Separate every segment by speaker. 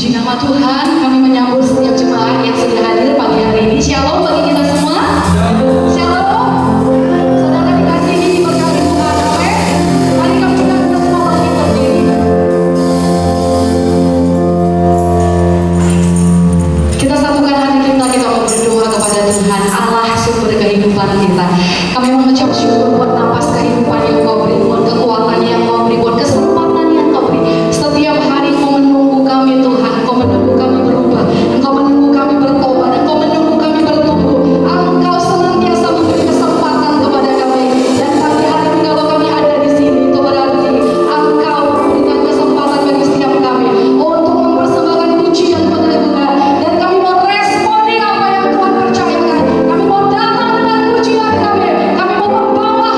Speaker 1: Puji nama Tuhan, kami menyambut setiap jemaat yang sudah hadir pagi hari ini. Shalom bagi kita semua. Shalom. Saudara dikasihi diberkati Tuhan. Amin. Mari kami juga semua bangkit berdiri. Kita satukan hati kita mau berdoa kepada Tuhan Allah sumber kehidupan kita. Kami mengucap syukur buat napas kehidupan yang Kau beri, buat kekuatan yang Kau beri, buat kesempatan yang Kau beri. Setiap hari Kau menunggu kami Tuhan, Kau menunggu kami berubah, Engkau menunggu kami bertobat, Engkau menunggu kami bertumbuh. Engkau senantiasa memberi kesempatan kepada kami. Dan pagi hari ini kalau kami ada di sini, itu berarti Engkau memberikan kesempatan bagi setiap kami untuk mempersembahkan pujian kepada Tuhan. Dan kami mau responi apa yang Tuhan percayakan. Kami mau datang dengan pujian kami. Kami mau membawa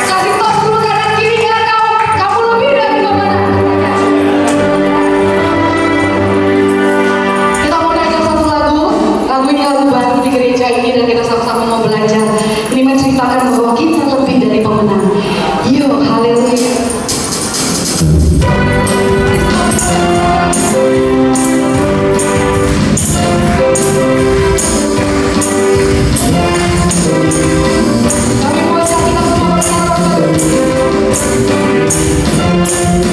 Speaker 1: Kasih tos dulu kanan kiri ya kamu lebih dari pemenang. Kita mau nyanyi satu lagu. Lagu ini lagu baru di gereja ini dan kita sama-sama mau belajar. Ini menceritakan bahwa kita lebih dari pemenang. Yo, haleluya. Kami mau ajak kita semua bersatu. Aku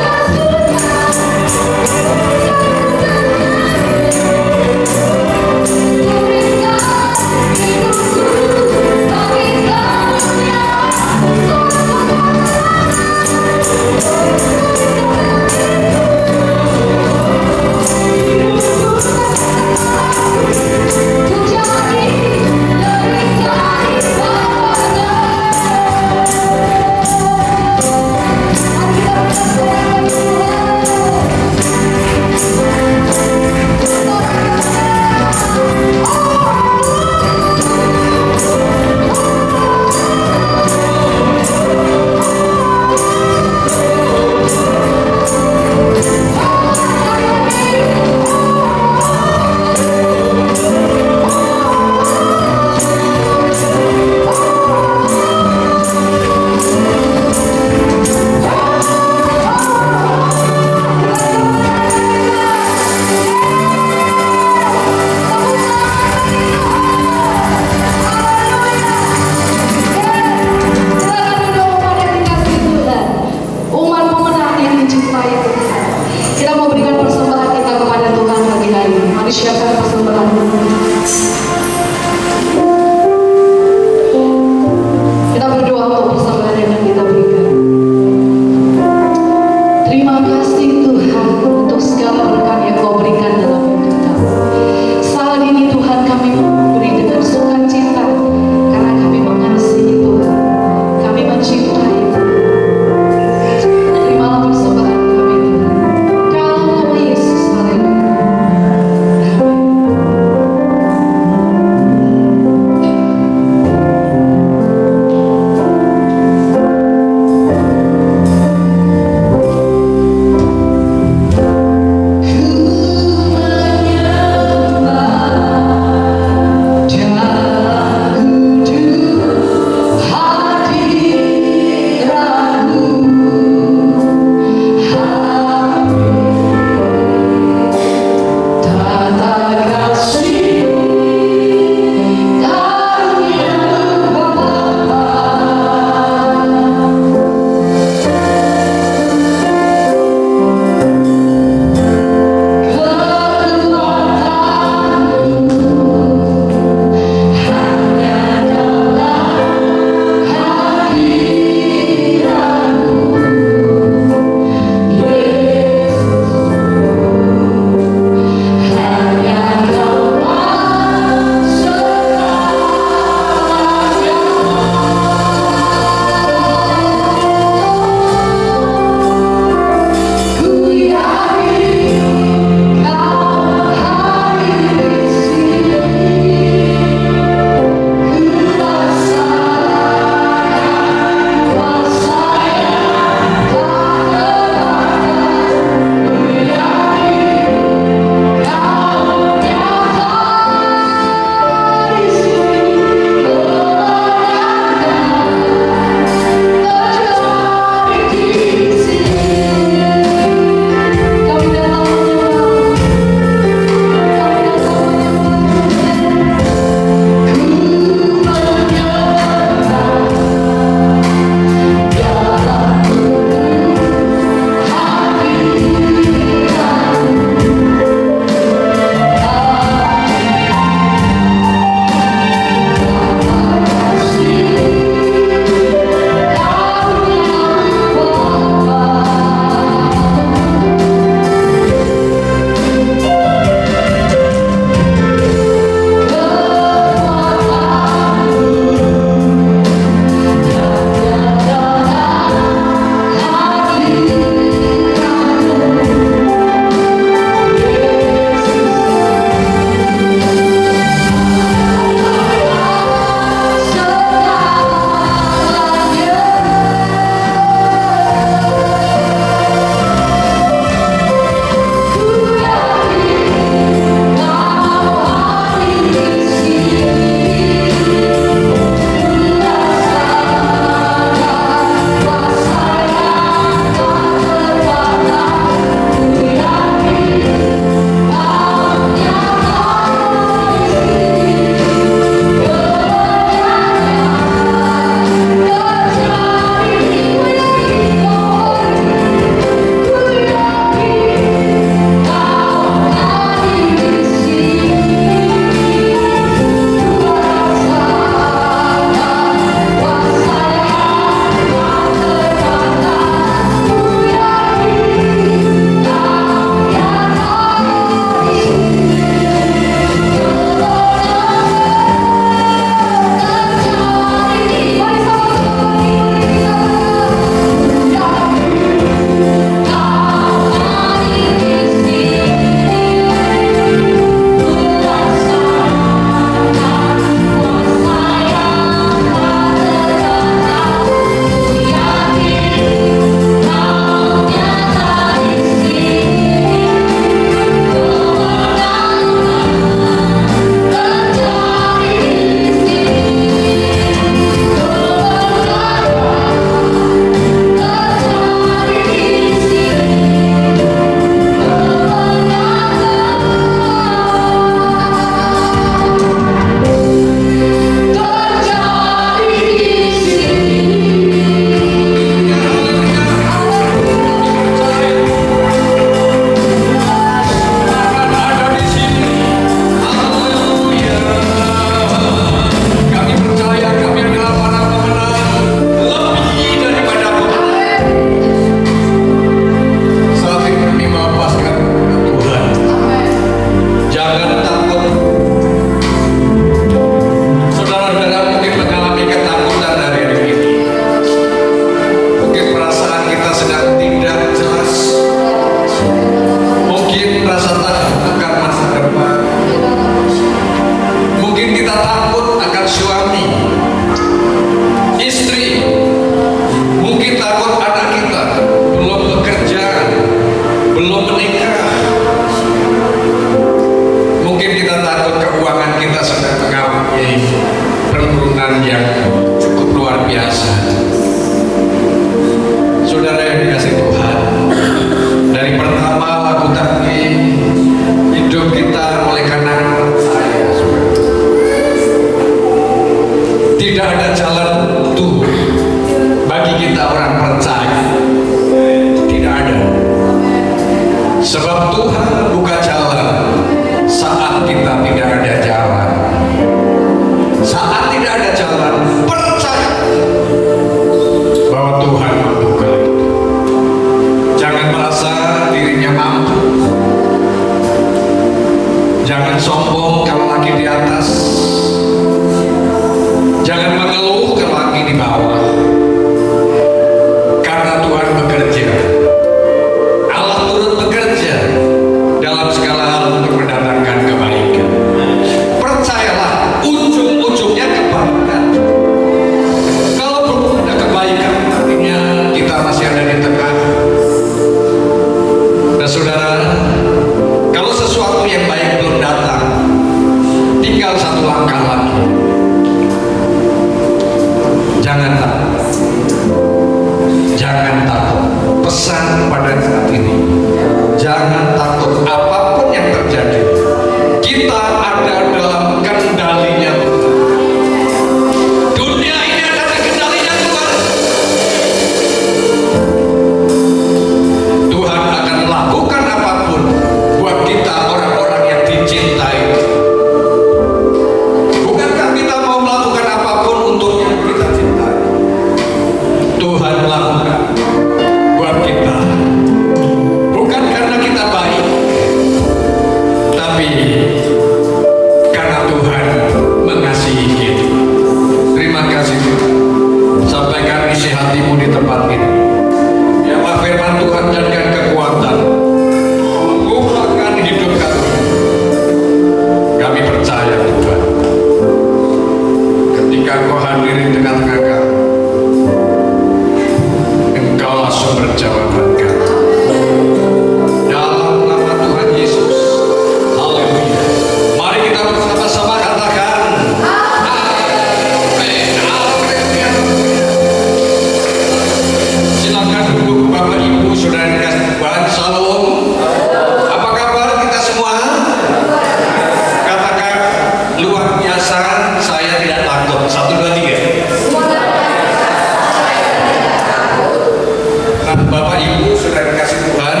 Speaker 2: Ibu sudah dikasih Tuhan,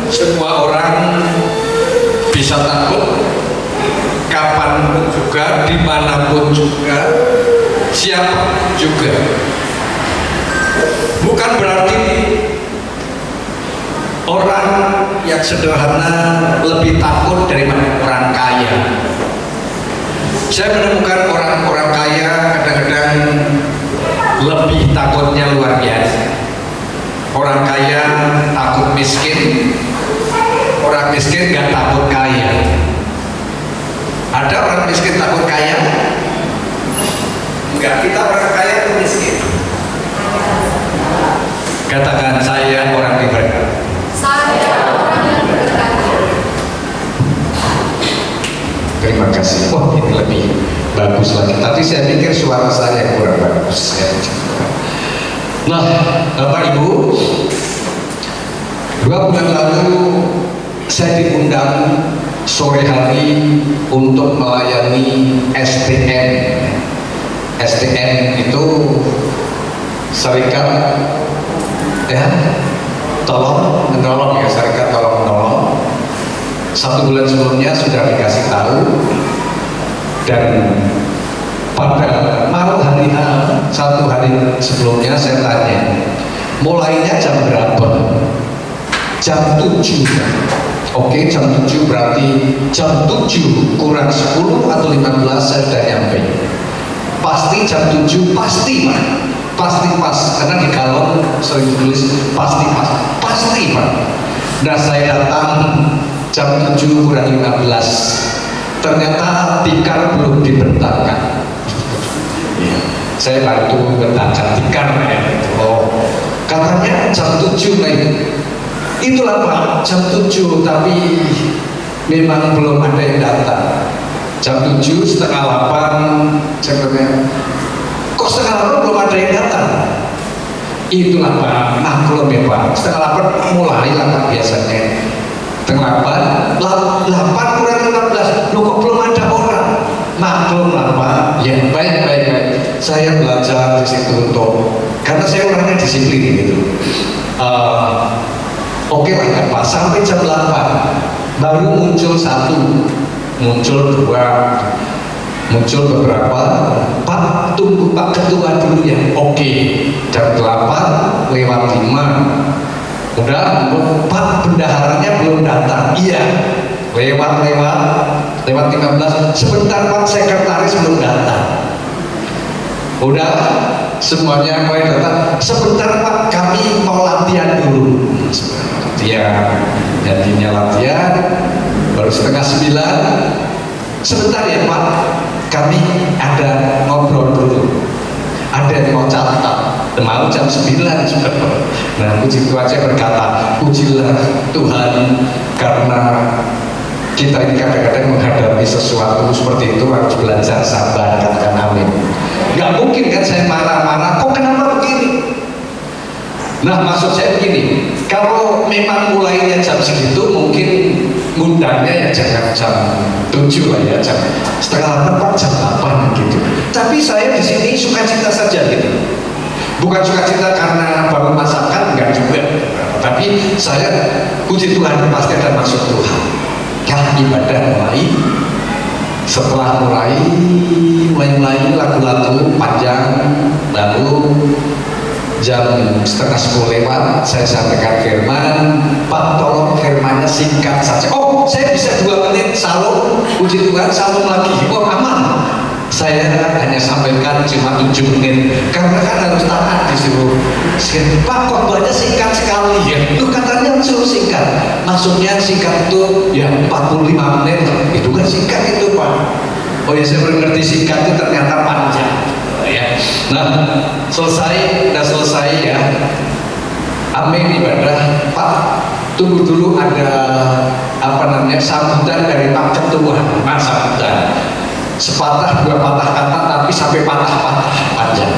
Speaker 2: semua orang bisa takut kapanpun juga, dimanapun juga, siapa juga. Bukan berarti orang yang sederhana lebih takut daripada orang kaya. Saya menemukan orang-orang kaya kadang-kadang lebih takutnya luar biasa. Orang kaya takut miskin, orang miskin gak takut kaya. Ada orang miskin takut kaya? Enggak, kita orang kaya atau miskin? Katakan, saya orang diberkati.
Speaker 1: Saya orang yang diberkati.
Speaker 2: Terima kasih. Wah, ini lebih bagus lagi. Tadi saya pikir suara saya kurang bagus. Nah, Bapak Ibu, 2 bulan lalu saya diundang sore hari untuk melayani STN. STN itu Serikat menolong ya, Serikat Tolong Menolong. 1 bulan sebelumnya sudah dikasih tahu, dan pada malam hari 1 hari sebelumnya saya tanya, mulainya jam berapa? Jam 7. Oke, jam 7 berarti jam 7 kurang 10 atau 15 saya sudah nyampe. Pasti jam 7, pasti Pak. Pasti pas, karena di galon sering tulis pasti pas. Pasti Pak. Nah, saya datang jam 7 kurang 15. Ternyata tikar belum dibentangkan. Saya bantu bentangkan tikar ya. Oh, katanya jam 7 lagi. Itulah Pak, jam 7, tapi memang belum ada yang datang. Jam 7, setengah 8, saya bertanya, kok setengah 8 belum ada yang datang? Itulah Pak, maklum ya Pak, setengah 8 mulai lah biasanya. Setengah 8 kurang 15, loh kok belum ada orang? Maklum lah Pak, ya baik. Saya belajar di situ untuk, karena saya orangnya disiplin gitu. Oke lah Pak, sampai jam 8 baru muncul 1, muncul 2, muncul beberapa. Pak, tunggu Pak Ketua dulu ya. Oke, jam 8 lewat 5. Udah, Pak bendaharanya belum datang. Iya, lewat 15. Sebentar Pak, sekretaris belum datang. Udah, semuanya mulai datang. Sebentar Pak, kami mau latihan dulu. Jadinya latihan baru setengah 9. Sebentar ya Pak, kami ada ngobrol dulu, ada yang mau catat, mau jam 9 sudah. Nah, puji Tuhan, saya berkata, pujilah Tuhan, karena kita ini kadang-kadang menghadapi sesuatu seperti itu harus belajar sabar. Katakan amin. Gak mungkin kan saya marah-marah, kok kenapa begini? Nah, maksud saya begini, kalau memang mulainya jam segitu, mungkin ngundangnya ya jangan jam 7 lah ya, jam setengah 8, jam 8 gitu. Tapi saya di sini sukacita saja gitu. Bukan sukacita karena baru masakan, enggak juga. Tapi saya puji Tuhan, pasti ada maksud Tuhan. Kalau ibadah mulai, setelah mulai lagu-lagu panjang, lalu jam setengah 10 lewat, saya sampaikan firman. Pak, tolong firmannya singkat saja. Oh, saya bisa 2 menit salom, puji Tuhan, salom lagi. Oh, aman. Saya hanya sampaikan cuma 7 menit, karena kan harus taat disuruh. Pak, khotbahnya singkat sekali ya. Itu katanya suruh singkat. Maksudnya singkat itu ya 45 menit. Itu kan singkat itu Pak. Oh ya, saya baru ngerti singkat itu ternyata panjang. Ya. Nah, selesai ya. Amin ibadah. Pak, tunggu dulu, ada sambutan dari Pak Ketua. Pak, sambutan sepatah 2 patah kata, tapi sampai patah-patah panjang.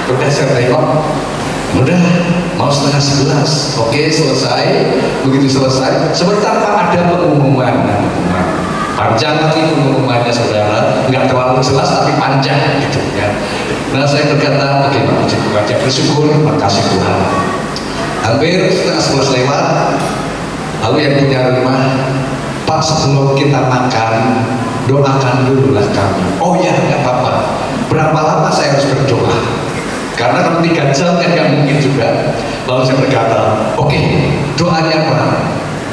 Speaker 2: Udah saya tengok, udah mau setengah 11. Oke, selesai. Begitu selesai, sebentar Pak, ada pengumuman. Panjang lagi pengumumannya saudara, nggak terlalu jelas tapi panjang gitu ya. Nah, saya berkata, oke Pak, puji Tuhan, saya bersyukur, makasih Tuhan. Hampir setengah 11 lewat. Lalu yang punya rumah, Pak, sebelum kita makan, doakan dululah kami. Oh ya, nggak apa-apa. Berapa lama saya harus berdoa? Karena kalau 3 jam kan nggak mungkin juga. Lalu saya berkata, oke, doanya apa?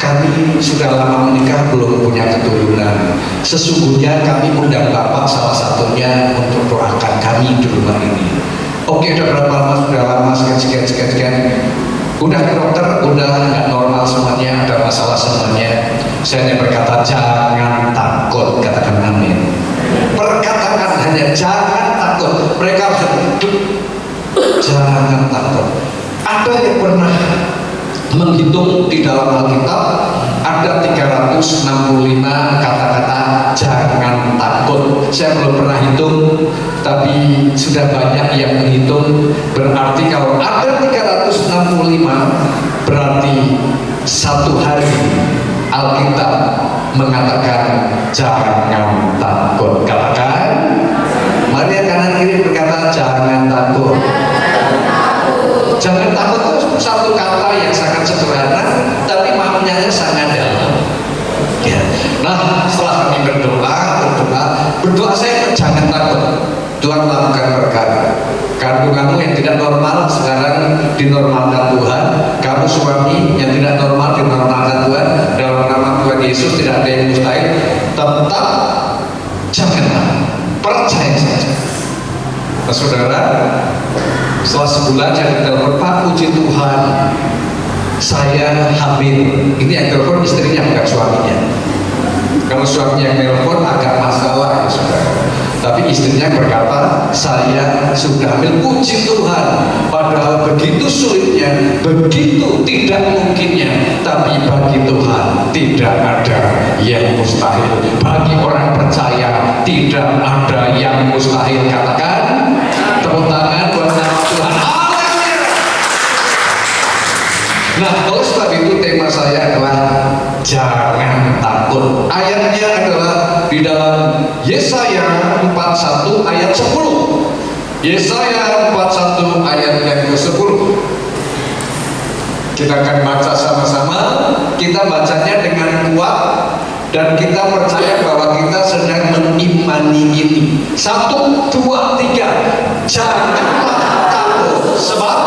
Speaker 2: Kami sudah lama menikah belum punya keturunan. Sesungguhnya kami undang Bapak salah satunya untuk doakan kami di rumah ini. Oke, udah berapa lama? Sudah lama, sekian. Udah ke dokter, udah nggak normal semuanya, ada masalah semuanya. Saya hanya berkata, jangan takut, katakan amin. Perkataan hanya jangan takut. Mereka harus jangan takut. Ada yang pernah menghitung di dalam Alkitab, ada 365 kata-kata jangan takut. Saya belum pernah hitung, tapi sudah banyak yang menghitung. Berarti kalau ada 365, berarti satu hari Alkitab mengatakan jangan takut. Katakan, mari yang kanan kiri berkata jangan takut. Jangan takut itu satu kata yang sangat sederhana, tapi maknanya sangat dalam. Ya. Nah, setelah kami berdoa saya jangan takut. Tuhan melakukan perkara. Kandunganmu yang tidak normal sekarang dinormalkan Tuhan. Kamu suami yang tidak normal dinormalkan Tuhan. Dalam nama Tuhan Yesus tidak ada yang mustahil. Tetap jangan takut. Percaya saja. Nah, saudara, setelah sebulan saya telepon, Pak, puji Tuhan, saya hamil. Ini yang telepon istrinya, bukan suaminya. Kalau suaminya yang telepon agak masalah ya saudara. Tapi istrinya berkata, saya sudah hamil. Puji Tuhan. Padahal begitu sulitnya, begitu tidak mungkinnya, tapi bagi Tuhan tidak ada yang mustahil. Bagi orang percaya tidak ada yang mustahil. Katakan, tepuk tangan buat nama Tuhan. Nah, oleh sebab itu tema saya adalah jangan takut. Ayatnya adalah di dalam Yesaya 41 ayat 10. Yesaya 41 ayat yang ke-10. Kita akan baca sama-sama. Kita bacanya dengan kuat dan kita percaya bahwa kita sedang mengimani ini. 1, 2, 3. Janganlah takut, sebab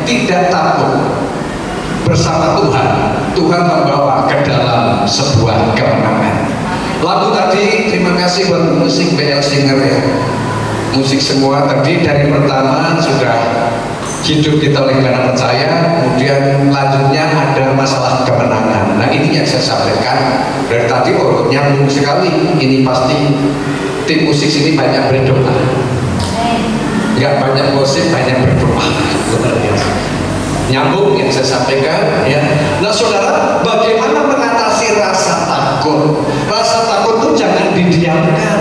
Speaker 2: tidak takut bersama Tuhan, Tuhan membawa ke dalam sebuah kemenangan. Lagu tadi, terima kasih buat musik BL Singer ya. Musik semua tadi dari pertama sudah hidup kita oleh karena percaya, kemudian lanjutnya ada masalah kemenangan. Nah ini yang saya sampaikan dari tadi, nyambung sekali. Ini pasti tim musik sini banyak berdoa. Nggak banyak gosip, banyak berdoa. Luar biasa. Nyambung yang saya sampaikan ya. Nah saudara, bagaimana mengatasi rasa takut? Rasa takut itu jangan didiamkan,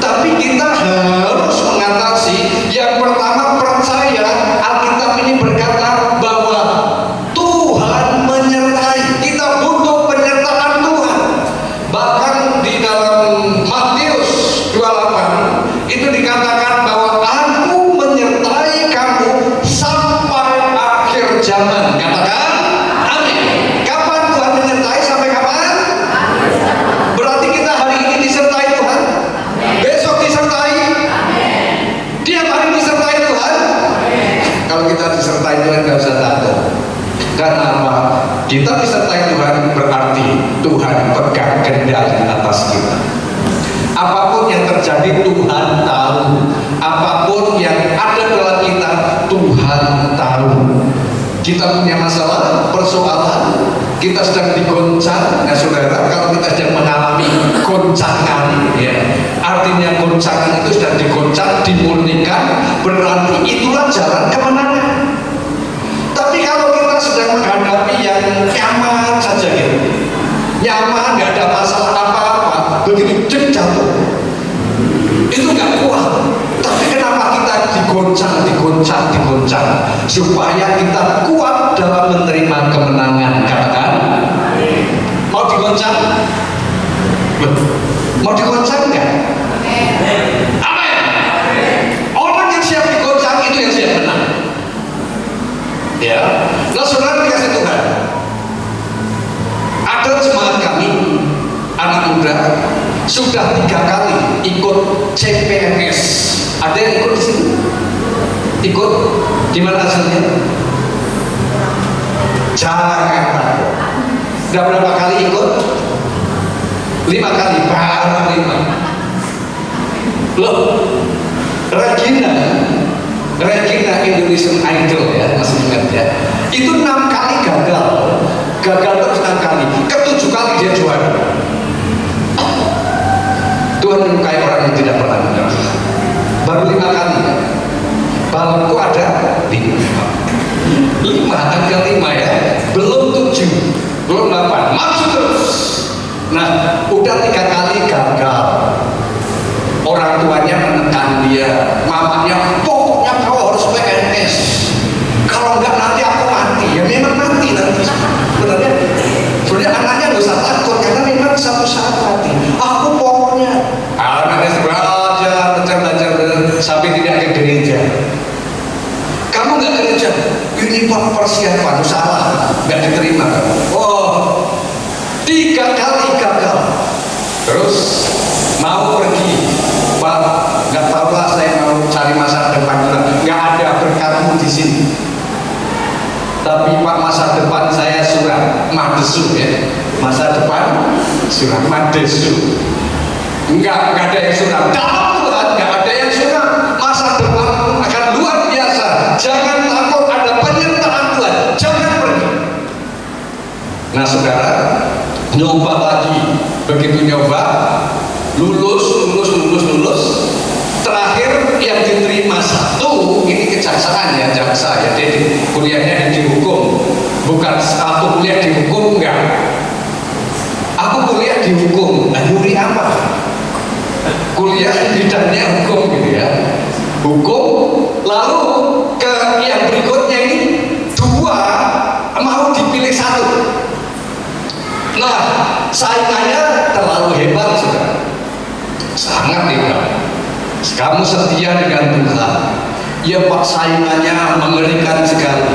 Speaker 2: tapi kita harus mengatasi. Yang pertama, percaya. Alkitab ini berkata bahwa Tuhan menyertai. Kita butuh penyertaan Tuhan. Bahkan di dalam Matius 28 itu dikatakan bahwa zaman. Katakan amin. Kapan Tuhan menyertai? Sampai kapan? Berarti kita hari ini disertai Tuhan, besok disertai, tiap hari disertai Tuhan. Kalau kita disertai Tuhan gak usah takut. Karena apa? Kita disertai Tuhan berarti Tuhan pegang kendali atas kita. Apapun yang terjadi Tuhan tahu. Apapun yang ada dalam kita Tuhan tahu. Kita punya masalah, persoalan, kita sedang digoncang, ya saudara. Kalau kita sedang mengalami goncangan, ya, artinya goncangan itu sedang digoncang, dimurnikan, berarti itulah jalan kemenangan. Tapi kalau kita sedang menghadapi yang nyaman saja, gitu, nyaman, nggak ada masalah apa-apa, begitu jatuh, itu nggak kuat. Tapi kenapa kita digoncang supaya kita kuat dalam menerima kemenangan. Katakan, mau digoncang? Mau digoncang nggak? Amin. Orang yang siap digoncang itu yang siap menang. Ya, nah saudara dikasih Tuhan. Ada jemaat kami, anak muda, sudah 3 kali ikut CPNS. Ada yang ikut di sini? Ikut? Gimana hasilnya? Jangan takut. Sudah berapa kali ikut? 5 kali, baru 5. Loh, Regina Indonesian Idol ya, masih ingat ya? Itu 6 kali gagal terus 6 kali, ke-7 kali dia juara. Tuhan menyukai orang yang tidak pernah menyerah. Baru 5 kali ya. Balonku ada 5, angka 5 ya, belum 7, belum 8, maju terus. Nah, udah 3 kali gagal. Orang tuanya menekan dia, mamanya, pokoknya kau harus PNS. Kalau enggak nanti aku mati. Ya memang mati nanti. Sebenarnya anaknya nggak usah takut karena memang satu saat mati. Aku pokoknya anaknya belajar sampai tidak ke gereja. Kamu nggak gereja? Ini persiapan, salah, nggak diterima kamu. Oh, 3 kali gagal. Terus mau pergi, Pak, nggak tahu lah, saya mau cari masa depan juga. Nggak ada berkatmu di sini. Tapi Pak, masa depan saya surat madesu ya. Masa depan surat madesu. Enggak ada yang surat. Dalam Tuhan nggak ada yang surat. Masa depan akan luar biasa. Jangan takut, ada penyertaan Tuhan. Jangan pergi. Nah saudara, nyoba lagi. Begitu nyoba, lulus. Terakhir yang diterima 1, ini kejaksaan ya, jaksa ya, jadi kuliahnya di hukum. Bukan aku kuliah di hukum, enggak. Aku kuliah di hukum. Nah, nyuri apa? Kuliah bidangnya hukum gitu ya. Hukum, lalu ke yang berikutnya ini 2 mau dipilih 1. Nah, saingannya terlalu hebat sudah. Sangat hebat. Kamu setia dengan Tuhan. Ya Pak, saingannya mengerikan sekali.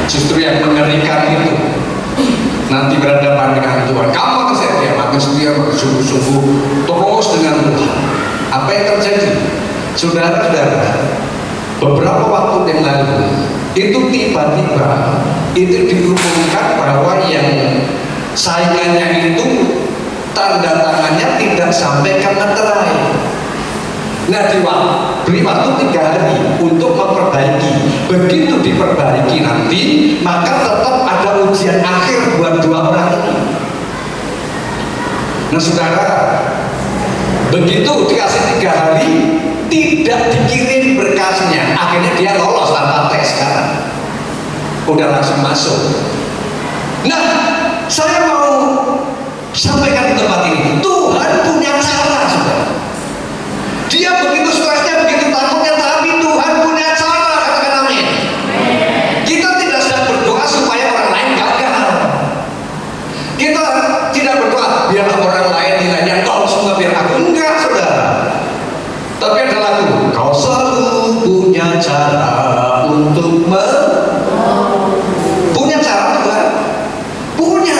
Speaker 2: Justru yang mengerikan itu nanti berhadapan dengan Tuhan. Kamu makin setia, makin setia, sungguh-sungguh terus dengan Tuhan. Apa yang terjadi? Saudara-saudara, beberapa waktu yang lalu itu tiba-tiba itu diumumkan bahwa yang saingannya itu tanda tangannya tidak sampai ke meterai. Nah, diberi waktu 3 hari untuk memperbaiki. Begitu diperbaiki nanti, maka tetap ada ujian akhir buat 2 orang ini. Nah saudara, begitu dikasih 3 hari, tidak dikirim berkasnya. Akhirnya dia lolos tanpa tes sekarang. Udah langsung masuk. Nah, saya mau sampaikan di tempat ini, Tuhan punya cara saudara. Dia begitu stresnya, begitu takutnya, tapi Tuhan punya cara. Katakan amin. Kita tidak sedang berdoa supaya orang lain gagal. Kita tidak berdoa biar orang lain nilainya nol semua biar aku. Enggak saudara. Tapi ada lagu, kau selalu punya cara untuk punya cara Tuhan. Punya.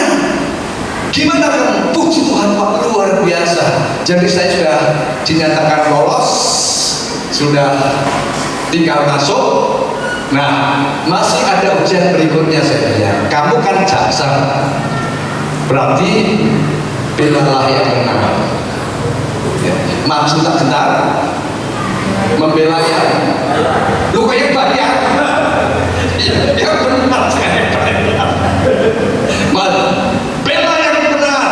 Speaker 2: Gimana kamu? Puji Tuhan Pak, luar biasa. Jadi saya sudah dinyatakan lolos, sudah tinggal masuk. Nah, masih ada ujian berikutnya saya bilang. Kamu kan jaksa, berarti belalah yang benar. Ya. Maksud tak benar, membela yang luka yang banyak. Yang benar saya benar. Bela yang benar.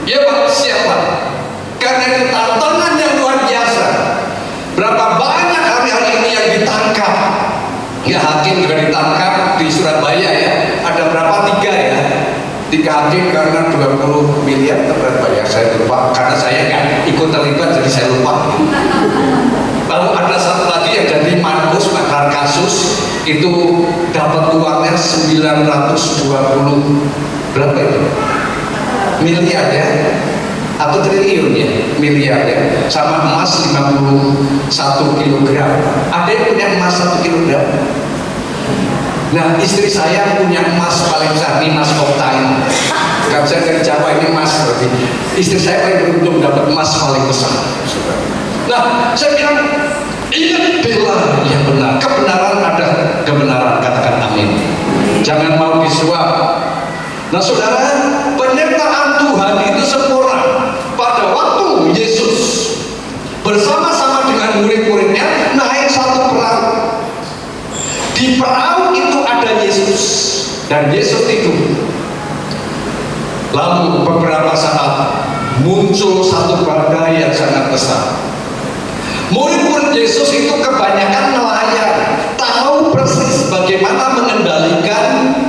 Speaker 2: Ya Pak, siapa? Karena itu tantangan yang luar biasa. Berapa banyak hari-hari ini yang ditangkap? Ya, hakim juga ditangkap di Surabaya ya. Ada berapa? 3 ya. 3 hakim karena 20 miliar berapa ya? Saya lupa. Karena saya nggak ikut terlibat jadi saya lupa. Lalu ada satu lagi yang jadi Markus itu dapat uangnya 920 berapa itu? Miliar ya? Atau triliun ya? Miliar ya? Sama emas 51 kilogram. Ada yang punya emas 1 kilogram? Nah, istri saya punya emas paling besar, ini emas Oktain. Kalau saya dari Jawa, ini emas berarti. Istri saya paling beruntung dapat emas paling besar. Nah, saya bilang, ini bela yang benar. Kebenaran ada kebenaran, katakan amin. Jangan mau disuap. Nah, saudara, penyertaan Tuhan itu sempurna. Pada waktu Yesus bersama-sama dengan murid-muridnya naik satu perahu. Di perahu itu ada Yesus dan Yesus tidur. Lalu beberapa saat muncul satu badai yang sangat besar. Murid-murid Yesus itu kebanyakan nelayan, tahu persis bagaimana mengendalikan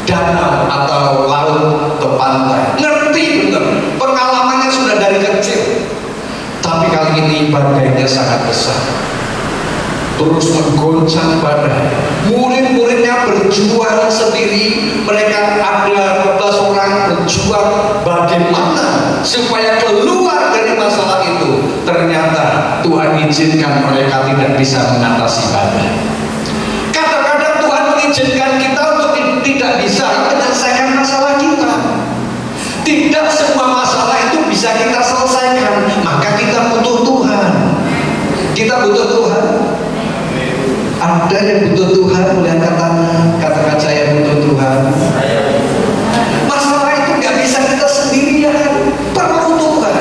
Speaker 2: danau atau laut atau pantai. Ngerti benar, pengalamannya sudah dari kecil. Tapi kali ini badainya sangat besar, terus menggoncang badai. Murid-muridnya berjuang sendiri. Mereka ada 12 orang berjuang bagaimana supaya keluar dari masalah itu. Ternyata Tuhan izinkan mereka tidak bisa mengatasi badai. Kadang-kadang Tuhan mengizinkan kita untuk tidak bisa menyelesaikan masalah kita. Tidak semua masalah itu bisa kita selesaikan. Maka kita butuh Tuhan. Kita butuh Tuhan. Ada yang butuh Tuhan, melihat katakan saya butuh Tuhan. Masalah itu nggak bisa kita sendirian, perlu Tuhan.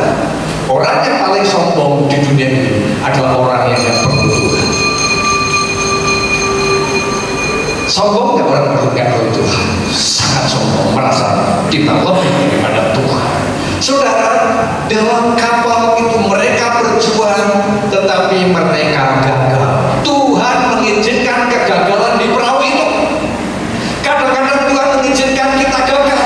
Speaker 2: Orang yang paling sombong di dunia ini adalah orang yang nggak perlu Tuhan. Sombong nggak orang nggak perlu Tuhan, sangat sombong, merasa kita lebih daripada Tuhan. Saudara, dalam kapal itu mereka berjuang, tetapi mereka gagal. Tuhan mengizinkan kegagalan di perahu itu. Kadang-kadang Tuhan mengizinkan kita gagal.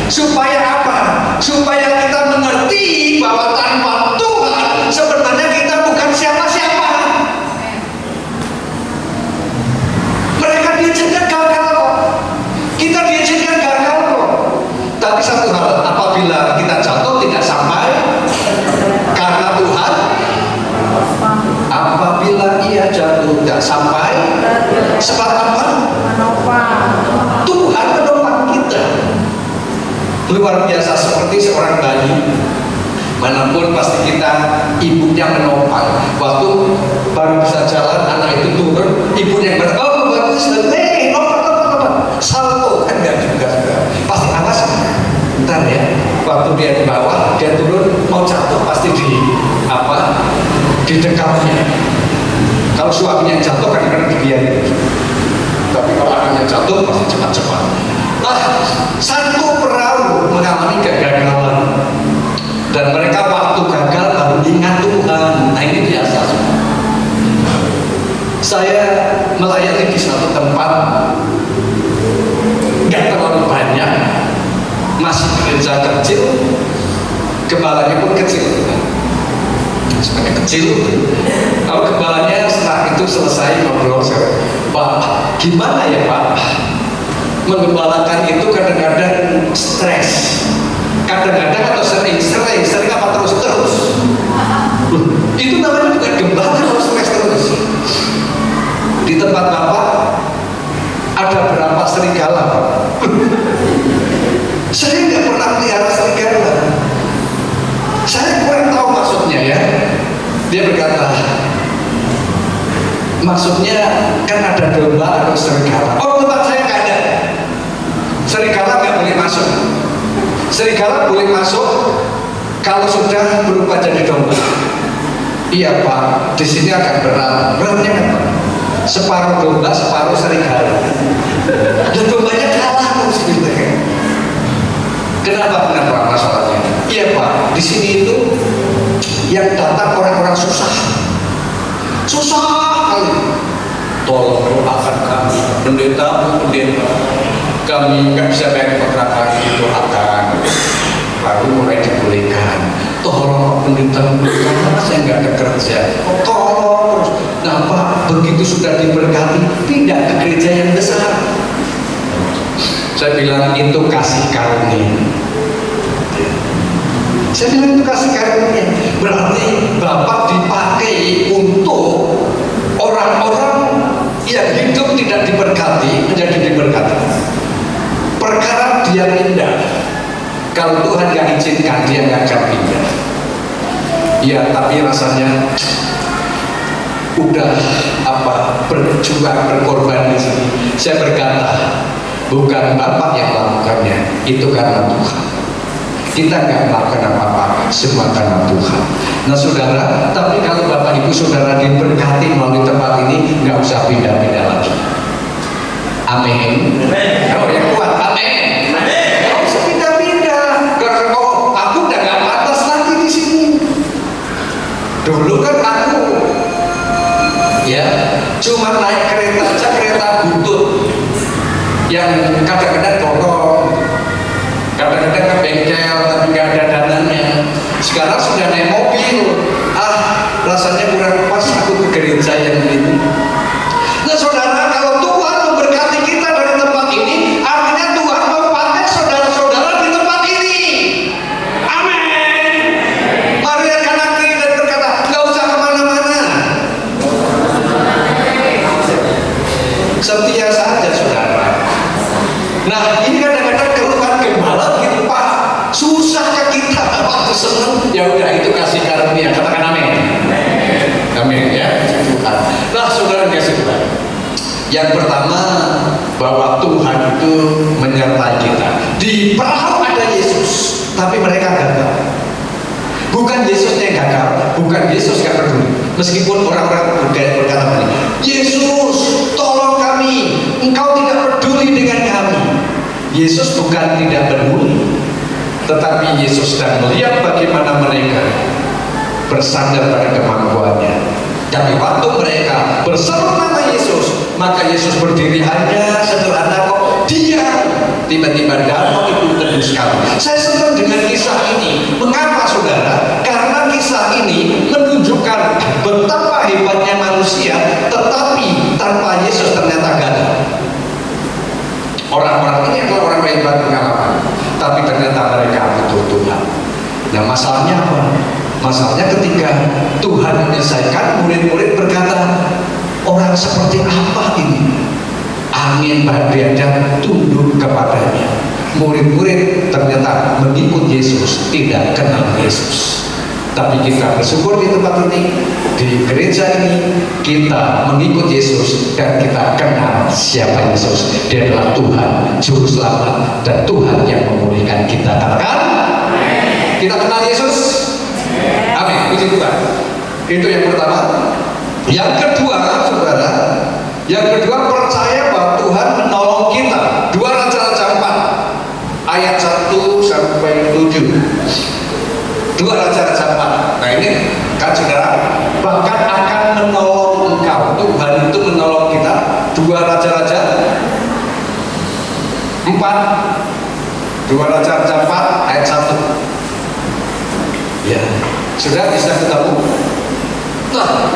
Speaker 2: Supaya apa? Supaya kita mengerti bahwa tanpa Tuhan sebenarnya kita bukan siapa-siapa. Mereka diizinkan gagal kok. Kita diizinkan gagal kok. Tapi satu hal, apabila kita jatuh tidak sampai karena Tuhan, apabila ia jatuh tidak sampai sebab apa? Tuhan menopang kita. Luar biasa, seperti seorang bayi manapun pasti kita ibunya menopang. Waktu baru bisa jalan, anak itu turun, ibunya yang oh bagus, lompat, salto kan enggak juga pasti awas. Bentar ya, waktu dia di bawah, dia turun mau jatuh pasti di dekatnya. Kalau suaminya jatuh kadang-kadang dibiarin, tapi kalau anaknya jatuh pasti cepat-cepat. Nah, satu perahu mengalami kegagalan dan mereka waktu gagal baru ingat Tuhan. Nah, ini biasa. Saya melayani di satu tempat nggak terlalu banyak, masih gereja kecil, gembalanya pun kecil, sebenarnya kecil. Kalau gembalanya setelah itu selesai ngobrol, Pak, gimana ya Pak? Menggembalakan itu kadang-kadang stres, kadang-kadang atau sering apa terus. Itu namanya bukan gembala kalau stres terus. Di tempat Bapak ada berapa serigala Pak? Saya nggak pernah pelihara serigala. Saya kurang tahu maksudnya ya. Dia berkata, maksudnya kan ada domba atau serigala. Oh, tempat saya nggak ada. Serigala nggak boleh masuk. Serigala boleh masuk kalau sudah berubah jadi domba. Iya Pak, di sini agak berat. Beratnya apa? Separuh domba, separuh serigala. Dan dombanya kalah gitu. Kenapa masalahnya? Iya Pak, di sini itu yang datang orang-orang susah kali. Tolong doakan kami, pendeta, kami nggak bisa bayar kontrakan, doakan. Baru mulai dibolehkan. Tolong pendeta, karena saya nggak ada kerja. Tolong terus. Nah Pak, begitu sudah diberkati, pindah ke gereja yang besar. Saya bilang itu kasih karunia. Saya bilang itu kasih karunia. Berarti Bapak dipakai untuk orang-orang yang hidup tidak diberkati menjadi diberkati. Perkara dia pindah, kalau Tuhan gak izinkan dia gak akan pindah. Ya tapi rasanya udah berjuang berkorban di sini. Saya berkata, bukan Bapak yang melakukannya, itu karena Tuhan. Kita nggak melakukan apa-apa, semua karena Tuhan. Nah saudara, tapi kalau Bapak Ibu Saudara diberkati melalui tempat ini, nggak usah pindah-pindah lagi. Amin. Oh yang kuat, amin. Nggak usah pindah-pindah. Karena aku udah nggak pantas lagi di sini. Dulu kan aku ya cuma naik kereta aja, kereta butut yang kadang-kadang dorong, kadang-kadang ke bengkel tapi nggak ada dananya. Sekarang sudah naik mobil, rasanya kurang pas aku ke gereja yang ini. Nah saudara, kalau Tuhan memberkati kita dari tempat ini, artinya Tuhan mau pakai saudara-saudara di tempat ini. Amin. Maria kanan kiri dan berkata, nggak usah kemana-mana, setia saja saudara. Nah ini kadang-kadang keluhan gembala gitu Pak, susahnya kita waktu seneng, ya udah itu kasih karunia. Katakan amin. Amin ya. Nah saudara kasih Tuhan, yang pertama bahwa Tuhan itu menyertai kita. Di perahu ada Yesus, tapi mereka gagal. Bukan Yesusnya yang gagal, bukan Yesus yang peduli. Meskipun orang-orang berkata begini, Yesus tolong kami, engkau tidak peduli dengan kami. Yesus bukan tidak peduli, tetapi Yesus sedang melihat bagaimana mereka bersandar pada kemampuannya. Tapi waktu mereka berseru nama Yesus, maka Yesus berdiri hanya sederhana kok diam. Tiba-tiba danau itu teduh sekali. Saya senang dengan kisah ini. Mengapa saudara? Karena kisah ini menunjukkan betapa hebatnya manusia, tetapi tanpa Yesus ternyata gagal. Orang-orang ini adalah orang yang hebat pengalaman, tapi ternyata mereka butuh Tuhan. Nah masalahnya apa? Masalahnya ketika Tuhan menyelesaikan, murid-murid berkata, orang seperti apa ini? Angin badai dan tunduk kepadanya. Murid-murid ternyata mengikut Yesus, tidak kenal Yesus. Tapi kita bersyukur di tempat ini, di gereja ini, kita mengikut Yesus dan kita kenal siapa Yesus. Dia adalah Tuhan, Juru Selamat, dan Tuhan yang memulihkan kita. Katakan, kita kenal Yesus. Amin, puji Tuhan. Itu yang pertama. Yang kedua, saudara, yang kedua percaya bahwa Tuhan menolong kita. 2 Raja-Raja 4 ayat 1 sampai 7. 2 Raja-Raja 4. Nah ini kan saudara, bahkan akan menolong engkau. Tuhan itu menolong kita. 2 Raja-Raja 4. 2 Raja-Raja 4 ayat 1. Ya, sudah bisa ketemu. Nah,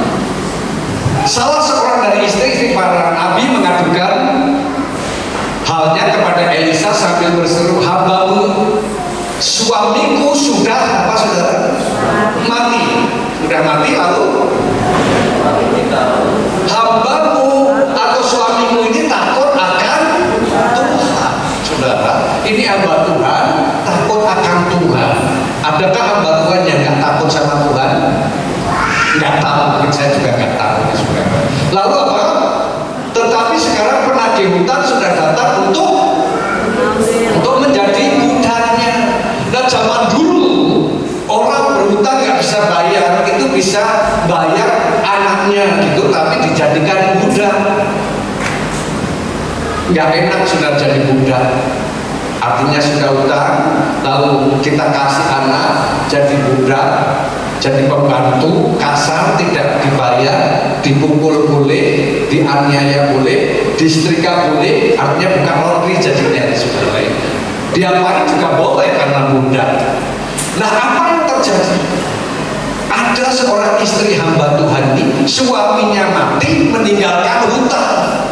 Speaker 2: salah seorang dari istri-istri para nabi mengadukan halnya kepada Elisa sambil berseru, hambamu, suamiku sudah apa saudara? Mati. Sudah mati lalu hambamu atau suamimu ini takut akan Tuhan. Saudara, ini hamba Tuhan takut akan Tuhan. Adakah hamba Tuhan yang nggak takut sama Tuhan? Nggak tahu, mungkin saya juga nggak tahu. Lalu apa? Tetapi sekarang penagih hutang sudah datang untuk menjadi buddhanya. Nah zaman dulu orang berhutang nggak bisa bayar, itu bisa bayar anaknya gitu, tapi dijadikan buddha. Nggak enak sudah jadi buddha. Artinya sudah hutang, lalu kita kasih anak jadi budak, jadi pembantu, kasar, tidak dibayar, dipukul boleh, dianiaya boleh, disetrika boleh, artinya bukan laundry jadinya saudara. Diapain juga boleh karena budak. Nah apa yang terjadi? Ada seorang istri hamba Tuhan ini, suaminya mati meninggalkan hutang.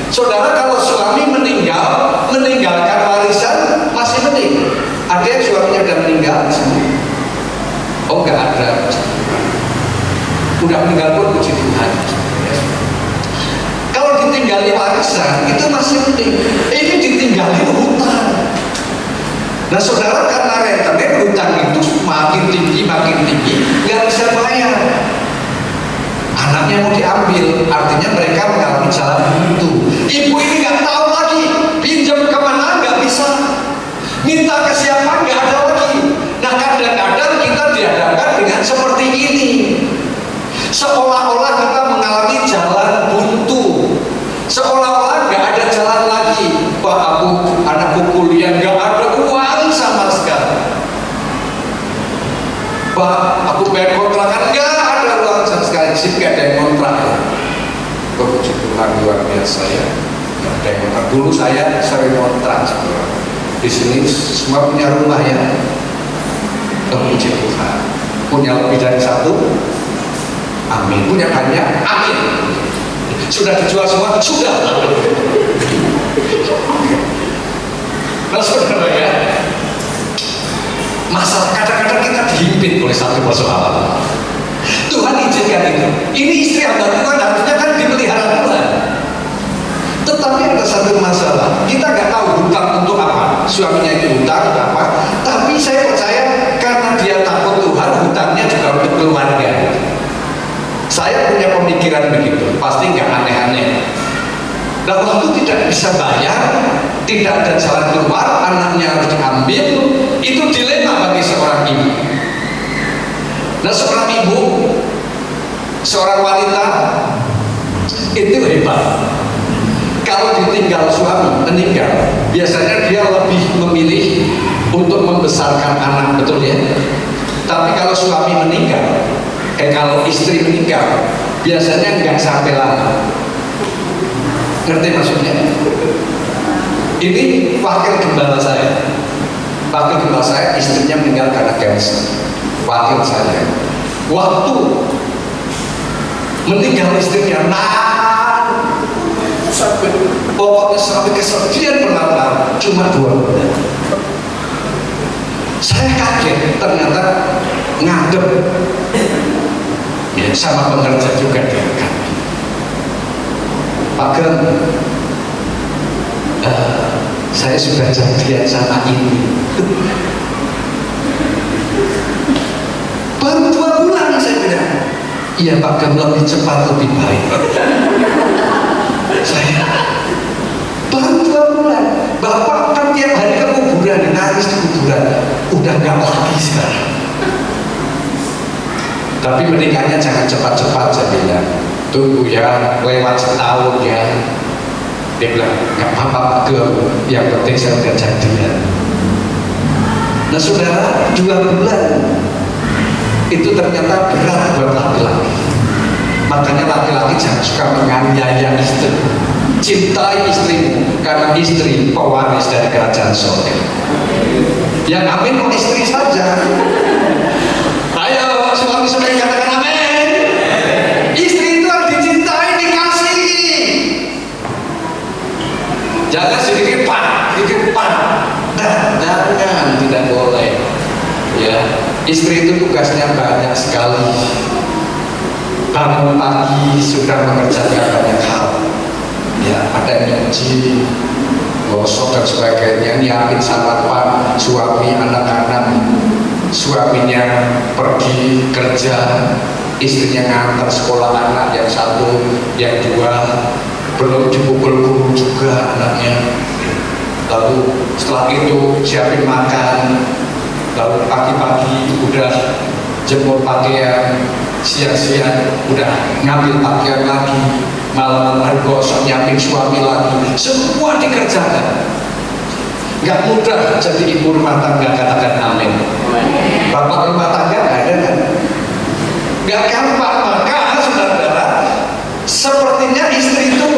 Speaker 2: Saudara, kalau suami meninggalkan warisan masih mending. Ada yang suaminya udah meninggal? Oh, enggak ada. Udah meninggal pun puji Tuhan. Kalau ditinggali warisan itu masih mending. Ini ditinggali hutang. Nah saudara, karena rentenir hutang itu makin tinggi, nggak bisa bayar. Anaknya mau diambil, artinya mereka mengalami jalan buntu. Ibu ini nggak tahu lagi, pinjam kemana nggak bisa, minta ke siapa nggak ada lagi. Nah kadang-kadang kita dihadapkan dengan seperti ini, seolah-olah kita mengalami jalan buntu, seolah-olah nggak ada jalan lagi. Pak, anakku kuliah nggak ada uang sama sekali. Pak, aku bayar kontrakan nggak ada uang sama sekali. Sih nggak ada yang kontrak. Puji Tuhan, luar biasa ya. Nggak ada yang kontrak. Dulu saya sering kontrak. Di sini semua punya rumah ya. Puji Tuhan. Punya lebih dari satu. Amin. Punya banyak. Amin. Sudah dijual semua? Sudah. Nah saudara ya, masalah kadang-kadang kita dihimpit oleh satu persoalan. Tuhan izinkan itu. Ini istri hamba Tuhan harusnya kan dipelihara Tuhan. Tetapi ada satu masalah, kita nggak tahu hutang untuk apa. Suaminya itu hutang untuk apa. Tapi saya percaya karena dia takut Tuhan, hutangnya juga untuk keluarga. Saya punya pemikiran begitu, pasti nggak aneh-aneh. Dan waktu tidak bisa bayar, tidak ada jalan keluar, anaknya harus diambil, itu dilema bagi seorang ibu. Nah seorang ibu, seorang wanita, itu hebat. Kalau ditinggal suami, meninggal, biasanya dia lebih memilih untuk membesarkan anak, betul ya? Tapi kalau suami meninggal, kalau istri meninggal, biasanya nggak sampai lama. Ngerti maksudnya? Ini wakil gembala saya. Wakil gembala saya istrinya meninggal karena cancer. Wakil saya. Waktu meninggal istrinya, pokoknya sampai kesedihan benar-benar cuma 2 bulan. Saya kaget, ternyata ngadep ya, sama pengerja juga diangkat. Pak Gem, saya sudah jadian sama ini. Baru 2 bulan saya bilang. Iya Pak Gem, lebih cepat lebih baik. Saya baru 2 bulan. Bapak kan tiap hari ke kuburan, nangis di kuburan. Udah nggak lagi sekarang. Tapi menikahnya jangan cepat-cepat, saya bilang. Tunggu ya, lewat setahun ya. Dia bilang, nggak apa-apa Pak Gem, yang penting saya udah jadian. Nah saudara, 2 bulan itu ternyata berat buat laki-laki. Makanya laki-laki jangan suka menganiaya istri. Cintai istrimu, karena istri pewaris dari kerajaan surga. Yang amin mau istri saja. Ayo suami-suami katakan amin. Istri itu harus dicintai, dikasihi. Jangan sedikit pan. Jangan, tidak boleh. Ya, istri itu tugasnya banyak sekali. Bangun pagi sudah mengerjakan banyak hal. Ya, ada yang nyuci, gosok dan sebagainya, nyiapin sarapan, suami, anak-anak. Suaminya pergi kerja, istrinya ngantar sekolah anak yang 1, yang 2, belum dipukul guru juga anaknya. Lalu setelah itu siapin makan, lalu pagi-pagi udah jemur pakaian, siang-siang udah ngambil pakaian lagi, malam hari gosok, nyiapin suami lagi, semua dikerjakan. Gak mudah jadi ibu rumah tangga, katakan amin. Bapak rumah tangga ada kan? Gak gampang. Maka saudara-saudara, sepertinya istri itu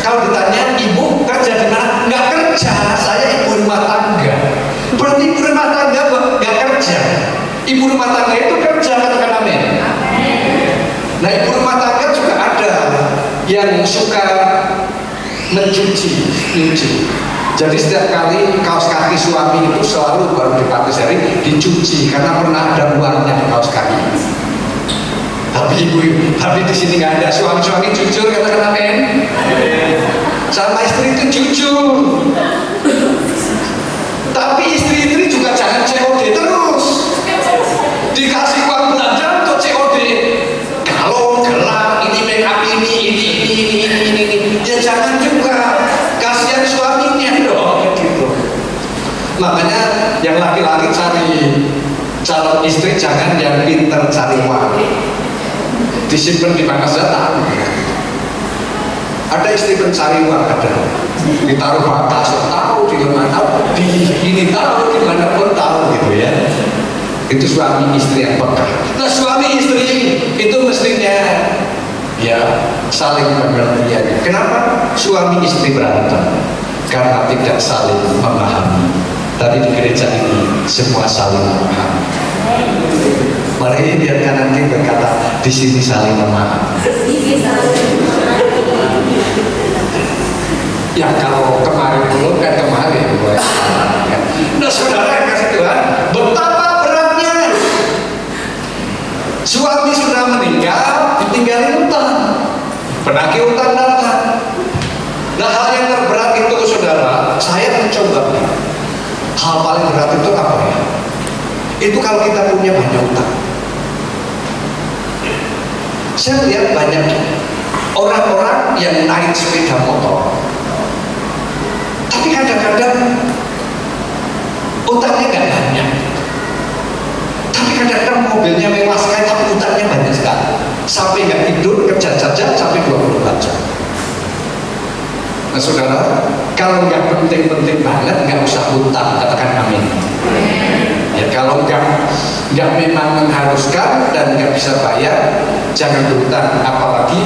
Speaker 2: kalau ditanya ibu kerja di mana? Gak kerja, saya ibu rumah tangga. Berarti ibu rumah tangga gak kerja. Ibu rumah tangga itu kerja, katakan amin. suka mencuci. Jadi setiap kali kaos kaki suami itu selalu baru di patisserie dicuci karena pernah ada uangnya di kaos kaki. Tapi di sini nggak ada. Suami-suami jujur, katakan amin. Sama istri itu jujur. Tapi istri-istri juga jangan COD terus. Dikasih uang belanja untuk COD. Kalau gelap, ini make up ini. Ya jangan juga. Kasihan suaminya dong. Gitu. Makanya yang laki-laki cari calon istri jangan yang pintar cari uang. Disimpan di mana saja tahu. Ada istri pencari uang, ada ditaruh batas tahu, di mana tahu, di ini tahu, di mana pun tahu gitu ya. Itu suami istri yang peka. Nah suami istri itu mestinya ya saling pengertian. Kenapa suami istri berantem? Karena tidak saling memahami. Tapi di gereja ini semua saling memahami. Mari biarkan nanti berkata di sini saling memahami. Ya kalau kemarin dulu kan kemarin. Nah saudara yang kasih Tuhan, betapa beratnya suami sudah meninggal, ditinggalin utang, penagih utang datang. Nah hal yang terberat itu saudara, saya mencoba. Hal paling berat itu apa ya? Itu kalau kita punya banyak utang. Saya lihat banyak orang-orang yang naik sepeda motor, tapi kadang-kadang utangnya nggak banyak. Tapi kadang-kadang mobilnya mewah sekali, tapi utangnya banyak sekali. Sampai nggak tidur, kerja saja sampai 24 jam. Nah saudara, kalau nggak penting-penting banget, nggak usah utang, katakan amin. Ya kalau nggak memang mengharuskan dan nggak bisa bayar, jangan berutang. Apalagi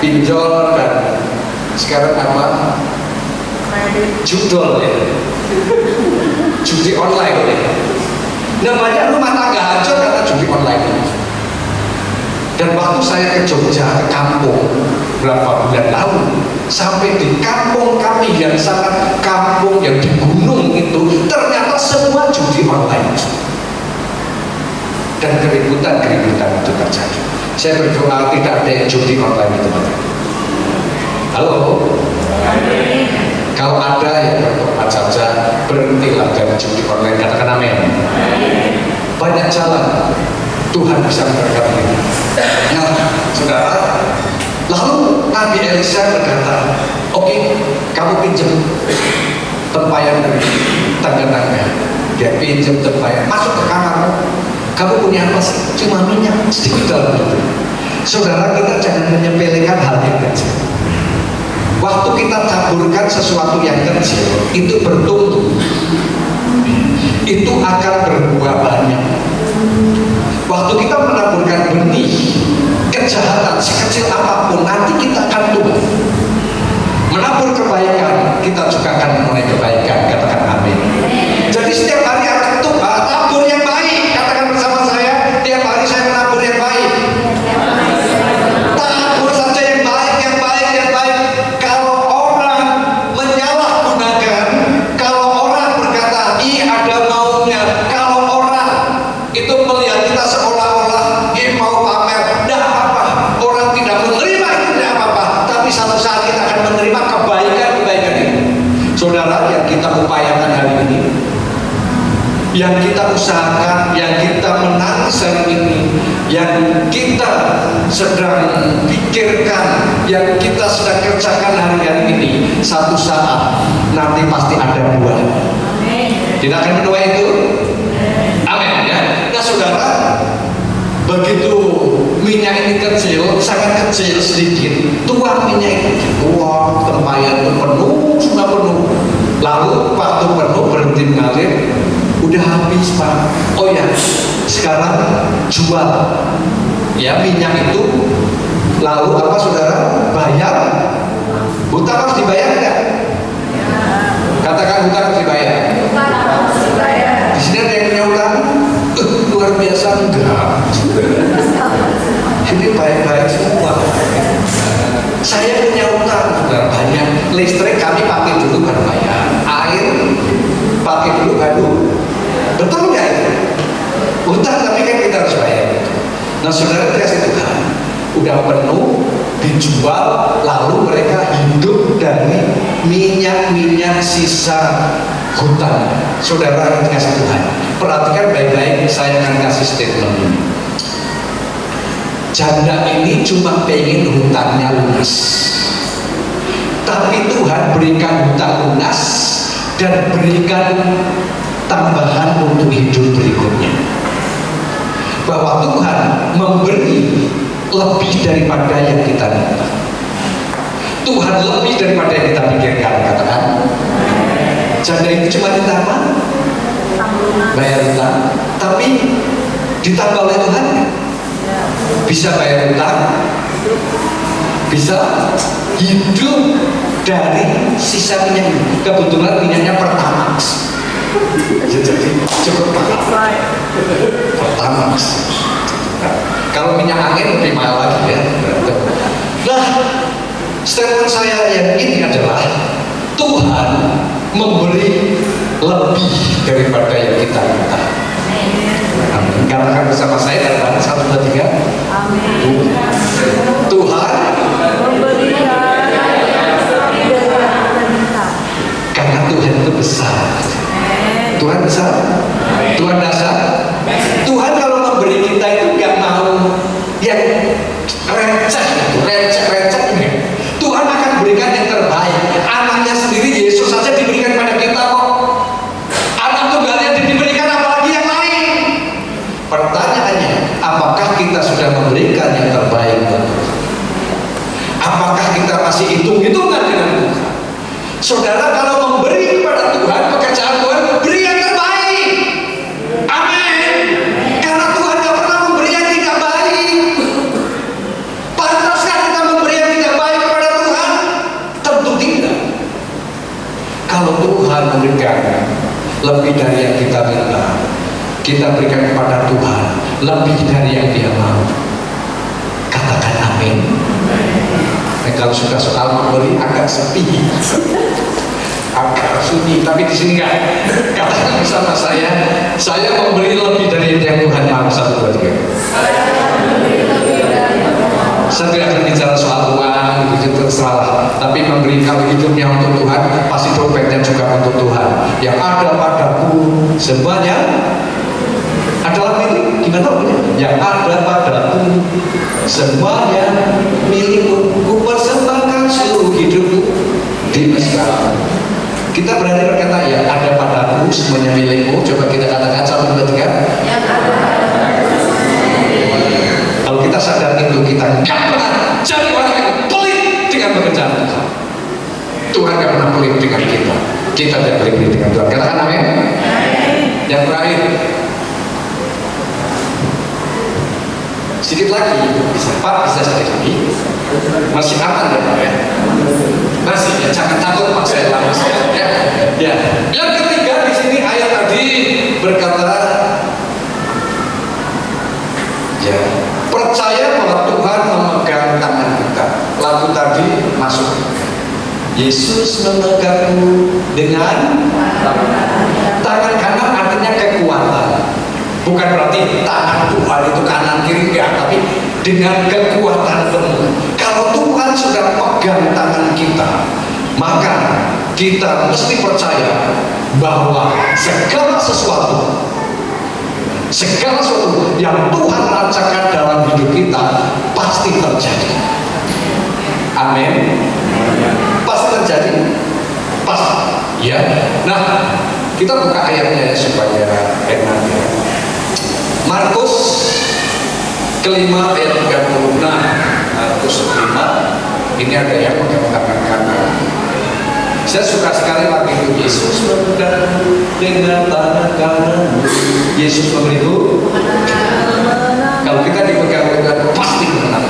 Speaker 2: pinjol dan sekarang apa? Judol ya, judi online ya. Nah banyak rumah tangga hancur karena judi online ini. Dan waktu saya ke Jogja, ke kampung berapa bulan lalu, sampai di kampung kami yang sangat kampung yang di gunung itu, ternyata semua judi online. Dan keributan itu terjadi. Saya berdoa tidak ada yang judi online itu. Halo? Kalau ada ya berdoa saja, berhentilah dari judi online, katakan amin. Banyak jalan Tuhan bisa memberkati kita. Nah, saudara, lalu Nabi Elisa berkata, oke, kamu pinjam tempayan dari tangga-tangga. Dia pinjam tempayan, masuk ke kamar. Kamu punya apa sih? Cuma minyak sedikit dalam itu. Saudara, kita jangan menyepelekan hal yang kecil. Waktu kita taburkan sesuatu yang kecil, itu bertumbuh. Itu akan berbuah banyak. Waktu kita menaburkan benih kejahatan sekecil apapun, nanti kita akan tumbuh. Menabur kebaikan, kita juga akan memulai kebaikan. Katakan amin. Jadi setiap hari harus tabur yang baik. Katakan bersama saya, tiap hari saya menabur yang baik. Tabur saja yang baik, yang baik, yang baik. Kalau orang menyalahgunakan, kalau orang berkata, ih ada maunya, kalau orang itu melihat kita seolah-olah mau pamer, tidak apa-apa. Orang tidak menerima itu tidak apa-apa. Tapi satu saat kita akan menerima kebaikan-kebaikan itu. Saudara, yang kita upayakan hari ini, yang kita usahakan, yang kita menanti hari ini, yang kita sedang pikirkan, yang kita sedang kerjakan hari-hari ini, satu saat nanti pasti ada buah. Kita akan menuai itu. Amin ya. Nah saudara, begitu minyak ini kecil, sangat kecil sedikit, tuang minyak itu, tuang tempayan itu penuh, sudah penuh. Lalu waktu penuh berhenti mengalir, udah habis Pak. Oh ya, sekarang jual ya minyak itu. Lalu apa saudara? Bayar. Hutang harus dibayar enggak? Katakan hutang harus dibayar. Di sini ada yang punya hutang? Luar biasa enggak? Ini baik-baik semua. Saya punya Listrik kami pakai dulu baru bayar, air pakai dulu baru. Betul nggak itu? Utang tapi kan kita harus bayar. Nah saudara kasih Tuhan udah penuh dijual, lalu mereka hidup dari minyak sisa hutang. Saudara kasih Tuhan, perhatikan baik-baik, saya akan kasih statement ini. Janda ini cuma pengen hutangnya lunas, tapi Tuhan berikan hutang lunas dan berikan tambahan untuk hidup berikutnya. Bahwa Tuhan memberi lebih daripada yang kita minta. Tuhan lebih daripada yang kita pikirkan. Katakan, janda itu cuma minta apa? Bayar hutang, tapi ditambah oleh Tuhan bisa bayar hutang, bisa hidup dari sisa minyak. Kebetulan minyaknya Pertamax, jadi cukup mahal. Pertamax. Nah, kalau minyak angin lebih mahal lagi ya. Nah, statement saya yang ini adalah Tuhan memberi lebih daripada yang kita minta. Amin. Katakan bersama saya dalam 1, 2, 3. Amin. Tuhan memberikan karena Tuhan itu besar. Tuhan besar. Tuhan dasar. Tuhan kalau memberi kita itu nggak mau yang receh enggak. Tuhan akan berikan yang terbaik. Anaknya sendiri Yesus saja diberikan pada kita kok. Anak tunggalnya diberikan, apalagi yang lain. Pertanyaannya, apakah kita sudah memberikan yang terbaik buat Tuhan? Apakah kita masih hitung-hitungan dengan Tuhan? Saudara, kalau memberi kepada Tuhan, pekerjaan Tuhan, beri yang terbaik. Amin. Karena Tuhan gak pernah memberi yang tidak baik. Pantaskah kita memberi yang tidak baik kepada Tuhan? Tentu tidak. Kalau Tuhan memberikan lebih dari yang kita minta, kita berikan kepada Tuhan lebih dari yang Dia mau. Katakan amin. Kalau sudah soal memberi agak sepi, agak sunyi, tapi di sini enggak. Katakan bersama saya memberi lebih dari yang Tuhan mau. 1, 2, 3. Saya tidak akan bicara soal uang, itu terserah. Tapi memberi, kalau hidupnya untuk Tuhan, pasti dompetnya juga untuk Tuhan. Yang ada padaku semuanya adalah milik. Gimana punya? Yang ada padaku semuanya milikku. Ku persembahkan seluruh hidupku di sekarang. Kita berani berkata, ya ada padaku semuanya milikmu. Coba kita katakan 1, 2, 3. Kalau kita sadar itu, kita nggak pernah jadi orang yang pelit dengan pekerjaan Tuhan. Tuhan nggak pernah pelit dengan kita. Kita tidak pelit dengan Tuhan. Katakan amin. Yang terakhir, sedikit lagi, bisa sedikit lagi. Masih aman ya Pak ya? Masih ya, jangan takut Pak, saya lama ya. Ya. Yang ketiga di sini ayat tadi berkata, ya, percaya bahwa Tuhan memegang tangan kita. Lagu tadi masuk. Yesus memegangku dengan tangan kanan, artinya kekuatan. Bukan berarti tangan Tuhan itu kanan kiri enggak, tapi dengan kekuatan penuh. Kalau Tuhan sudah pegang tangan kita, maka kita mesti percaya bahwa segala sesuatu yang Tuhan rancangkan dalam hidup kita pasti terjadi. Amin. Pasti terjadi. Pasti. Ya. Nah, kita buka ayatnya ya, supaya enak ya. Markus kelima ayat 36. Markus 5. Ini ada yang mengatakan kanan. Saya suka sekali lagi itu. Yesus memegang dengan tangan kanan. Yesus memberiku. Kalau kita dipegang dengan pasti menang.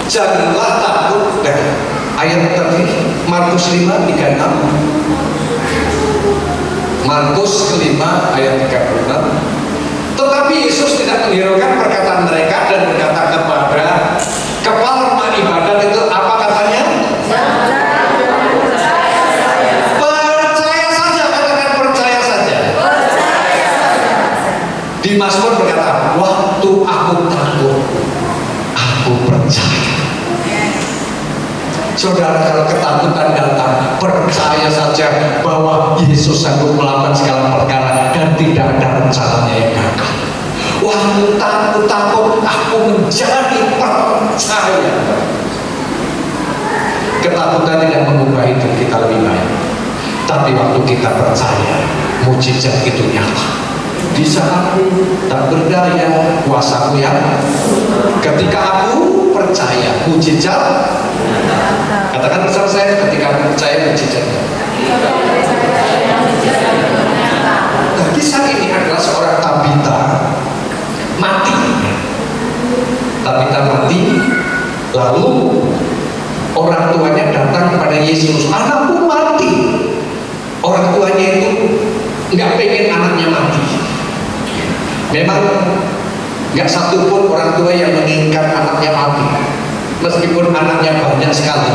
Speaker 2: Janganlah takut. Ayat tadi Markus 5, 36. Markus kelima ayat 36. Tetapi Yesus tidak menghiraukan perkataan mereka dan berkata kepada kepala rumah ibadat itu, apa katanya? Di Mazmur berkata, waktu aku takut, aku percaya. Saudara, kalau ketakutan datang, percaya saja bahwa Yesus sanggup melakukan segala perkara dan tidak ada rencananya yang gagal. Waktu takut, aku menjadi percaya. Ketakutan tidak mengubah hidup kita lebih baik, tapi waktu kita percaya, mujizat itu nyata. Di saat aku tak berdaya, kuasaku yang ketika aku percaya, mujizat. Katakan bersama saya, ketika aku percaya, mujizat. Nah, kisah ini adalah seorang Tabita mati. Tabita mati, lalu orang tuanya datang kepada Yesus, anakku mati. Orang tuanya itu nggak pengen anaknya mati. Memang nggak satu pun orang tua yang menginginkan anaknya mati, meskipun anaknya banyak sekali.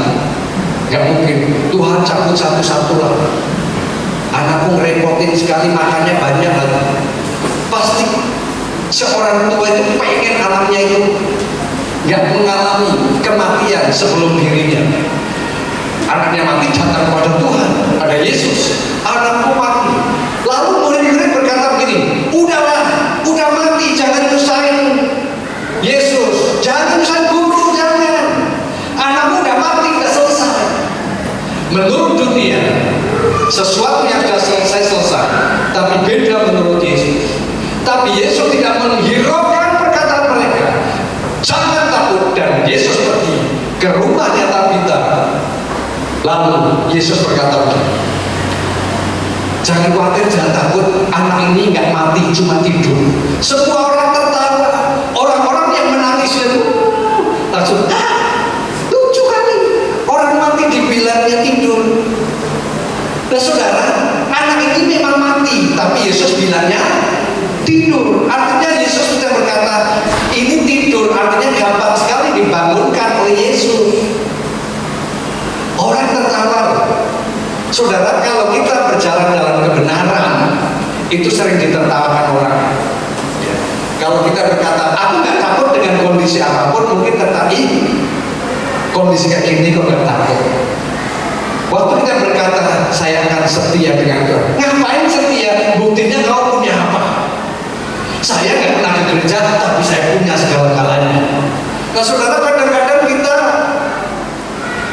Speaker 2: Nggak mungkin Tuhan cabut satu-satu lah. Anakku ngerepotin sekali, makannya banyak lagi. Pasti seorang tua itu pengen anaknya itu nggak mengalami kematian sebelum dirinya. Anaknya mati, datang kepada Tuhan, pada Yesus, anakku mati. Lalu murid-murid berkata begini, udah mati, jangan nyusahin Yesus, jangan nyusahin guru, jangan. Anakmu udah mati, udah selesai. Menurut dunia, sesuatu yang sudah selesai, tapi beda menurut Yesus. Tapi Yesus tidak menghiraukan perkataan mereka. Jangan takut. Dan Yesus pergi ke rumahnya Tabita. Lalu Yesus berkata begini, jangan khawatir, jangan takut, anak ini nggak mati, cuma tidur. Semua orang tertawa. Orang-orang yang menangis itu langsung, lucu kali, orang mati dibilangnya tidur. Nah saudara, anak ini memang mati, tapi Yesus bilangnya tidur. Artinya Yesus sudah berkata, ini tidur, artinya gampang sekali dibangunkan oleh Yesus. Orang tertawa. Saudara, kalau kita berjalan dalam kebenaran, itu sering ditertawakan orang. Ya. Kalau kita berkata, aku nggak takut dengan kondisi apapun, mungkin tertarik. Kondisi kayak gini kok nggak takut. Waktu kita berkata, saya akan setia dengan Tuhan. Ngapain setia? Buktinya kau punya apa? Saya nggak pernah ke gereja, tapi saya punya segala-galanya. Nah saudara, kadang-kadang kita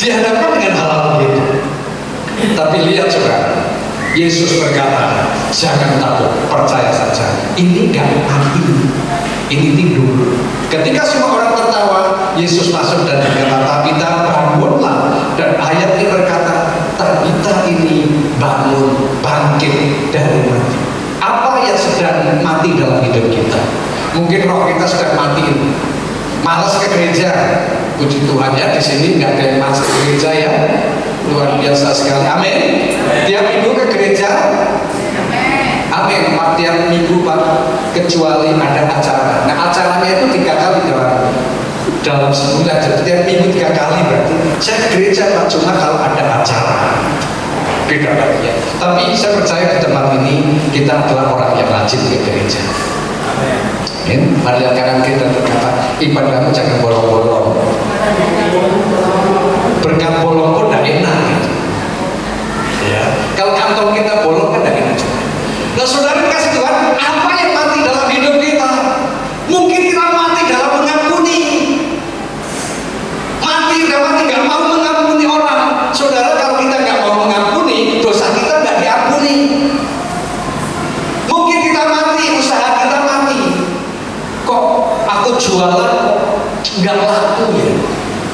Speaker 2: dihadapkan dengan hal-hal begitu. Tapi lihat saudara, Yesus berkata, jangan takut, percaya saja. Ini gak mati, ini tidur. Ketika semua orang tertawa, Yesus masuk dan berkata, Tabita, bangunlah. Dan ayat ini berkata, Tabita ini bangun, bangkit dari mati. Apa yang sedang mati dalam hidup kita? Mungkin roh kita sedang mati, malas ke gereja. Puji Tuhan ya, di sini nggak ada yang malas ke gereja ya. Luar biasa sekali, amin. Tiap minggu ke gereja, amin. Tiap minggu Pak, kecuali ada acara. Nah acaranya itu 3 kali dalam sebulan. Jadi tiap minggu 3 kali berarti saya ke gereja Pak, cuma kalau ada acara. Beda lagi ya. Tapi saya percaya di tempat ini kita adalah orang yang rajin ke gereja. Amin. Mari kanan kita berkata, ibadahmu jangan bolong-bolong. Berkat bolong pun tidak enak gitu. Ya. Kalau kantong kita bolong kan tidak enak juga. Nah saudara kasih Tuhan, apa yang mati dalam hidup kita? Mungkin kita mati dalam mengampuni. Mati nggak mau mengampuni orang. Saudara, kalau kita nggak mau mengampuni, dosa kita nggak diampuni. Mungkin kita mati, usaha kita mati. Kok aku jualan nggak laku ya?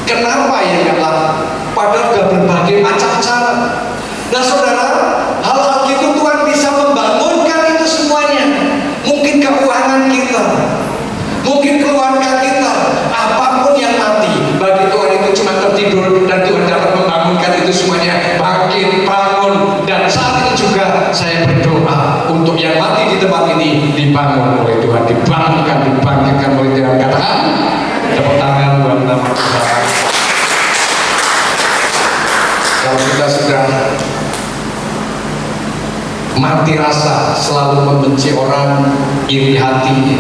Speaker 2: Kenapa ya nggak laku? Padahal udah berbagai macam cara. Nah saudara, hal-hal gitu Tuhan bisa membangunkan itu semuanya. Mungkin keuangan kita, mungkin keluarga kita, apapun yang mati, bagi Tuhan itu cuma tertidur, dan Tuhan dapat membangunkan itu semuanya. Bangkit, bangun. Dan saat ini juga saya berdoa untuk yang mati di tempat ini dibangun oleh Tuhan, dibangkitkan oleh Tuhan. Katakan, tepuk tangan buat nama Tuhan. Kalau kita sudah mati rasa, selalu membenci orang, iri hati.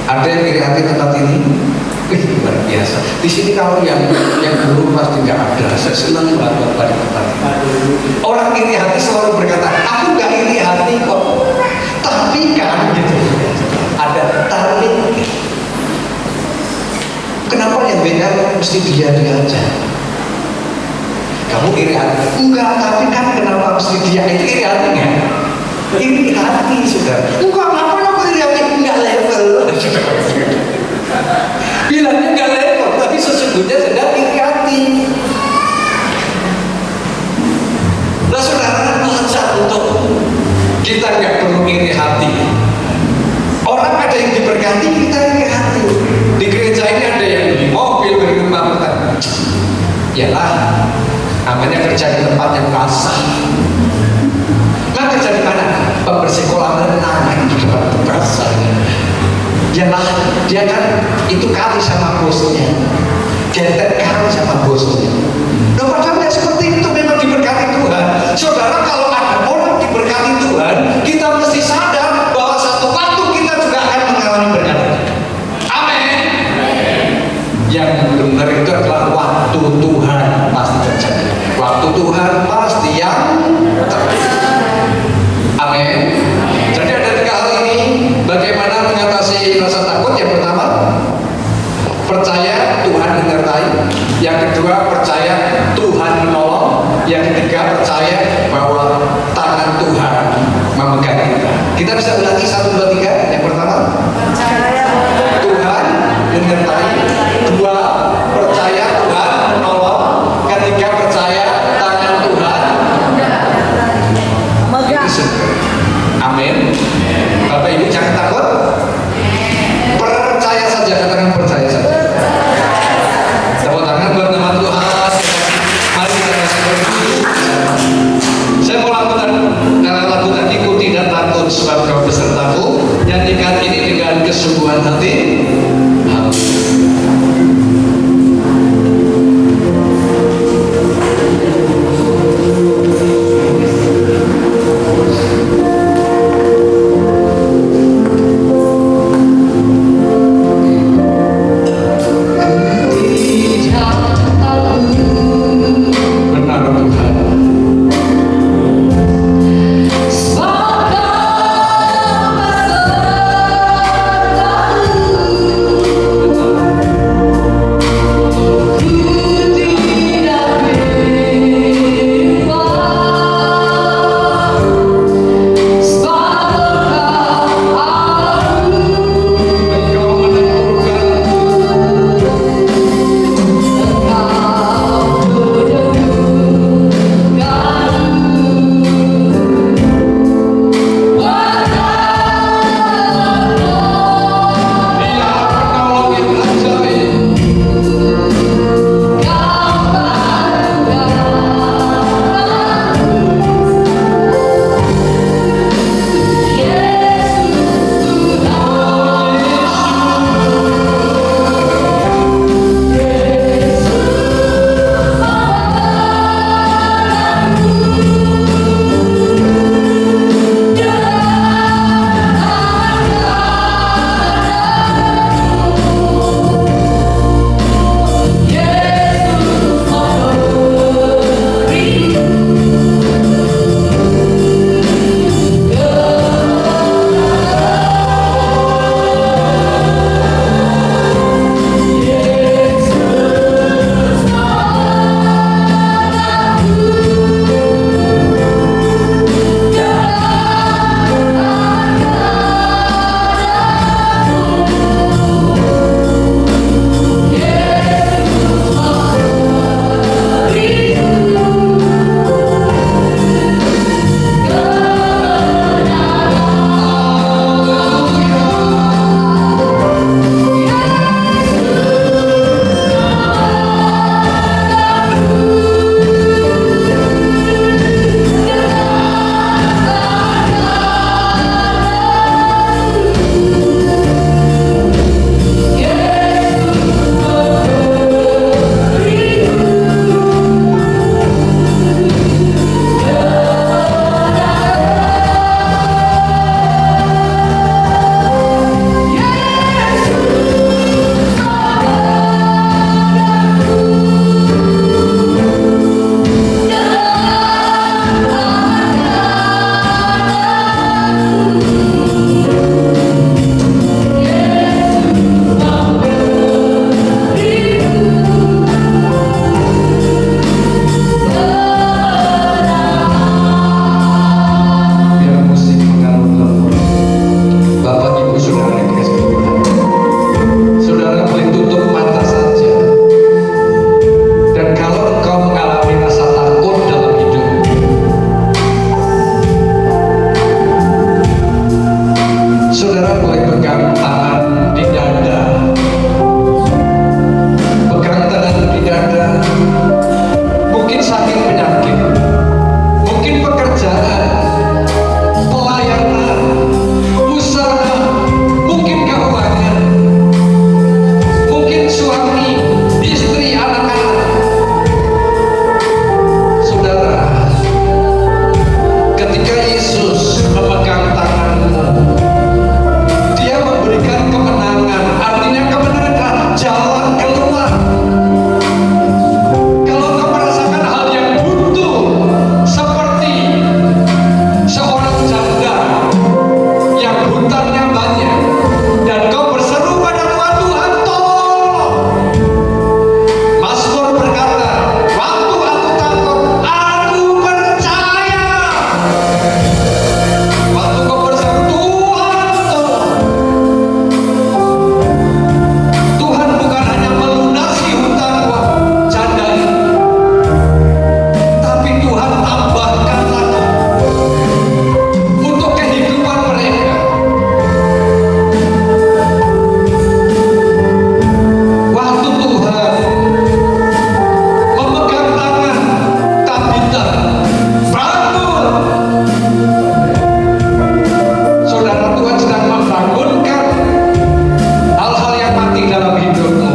Speaker 2: Ada yang iri hati tempat ini? Wih, luar biasa. Di sini kalau yang buruk pasti nggak ada. Saya senang banget pada tempat ini. Orang iri hati selalu berkata, aku nggak iri hati kok. Tapi kan gitu. Ada tapi. Kenapa yang beda mesti dia aja? Kamu iri hati? Enggak, tapi kan kenapa mesti dia? Itu iri hati nggak? Iri hati sudah. Enggak, kenapa aku iri hati? Enggak level. Bilangnya enggak level, tapi sesungguhnya sedang iri hati. Nah saudara, belajar untuk kita nggak perlu iri hati. Orang ada yang diberkati, kita iri hati. Di gereja ini ada yang beli mobil, beli rumah, yalah, namanya kerja di tempat yang basah. Nah kerja di mana? Pembersih kolam renang di tempat basah. Yalah, dia kan itu kali sama bosnya, gentet kali sama bosnya. Nah padahal yang seperti itu memang diberkati Tuhan. Saudara, kalau ada orang diberkati Tuhan, kita mesti sadar bahwa satu waktu kita juga akan mengalami berkat. Amin. Yang benar itu adalah waktu Tuhan pasti terjadi. Waktu Tuhan pasti yang terjadi. Amin. Jadi ada 3 hal ini. Bagaimana mengatasi rasa takut? Yang pertama, percaya Tuhan menyertai. Yang kedua, percaya Tuhan kita bangun. Saudara, Tuhan sedang membangunkan hal-hal yang mati dalam hidupmu.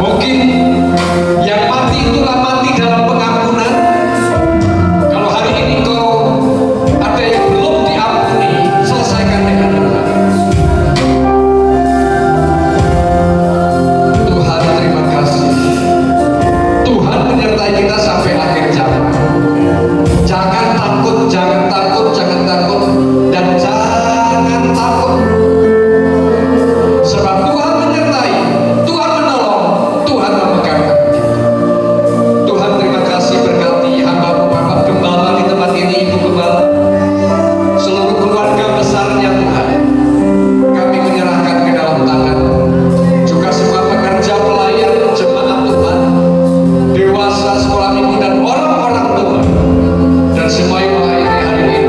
Speaker 2: Mungkin yang mati itulah mati dalam pengampunan. Kalau hari ini kau ada yang belum diampuni, selesaikan dengan Tuhan. Tuhan, terima kasih. Tuhan menyertai kita sampai akhir zaman. Jangan takut, jangan takut, jangan takut, dan jangan takut. Sebab Tuhan menyertai, Tuhan menolong, Tuhan memegang kita. Tuhan, terima kasih, berkati hamba-Mu Bapak Gembala di tempat ini, Ibu Gembala, seluruh keluarga besarnya Tuhan. Kami menyerahkan ke dalam tangan juga semua pekerja, pelayan, jemaat Tuhan, dewasa, sekolah minggu, dan orang-orang Tuhan, dan semua yang melayani hari ini.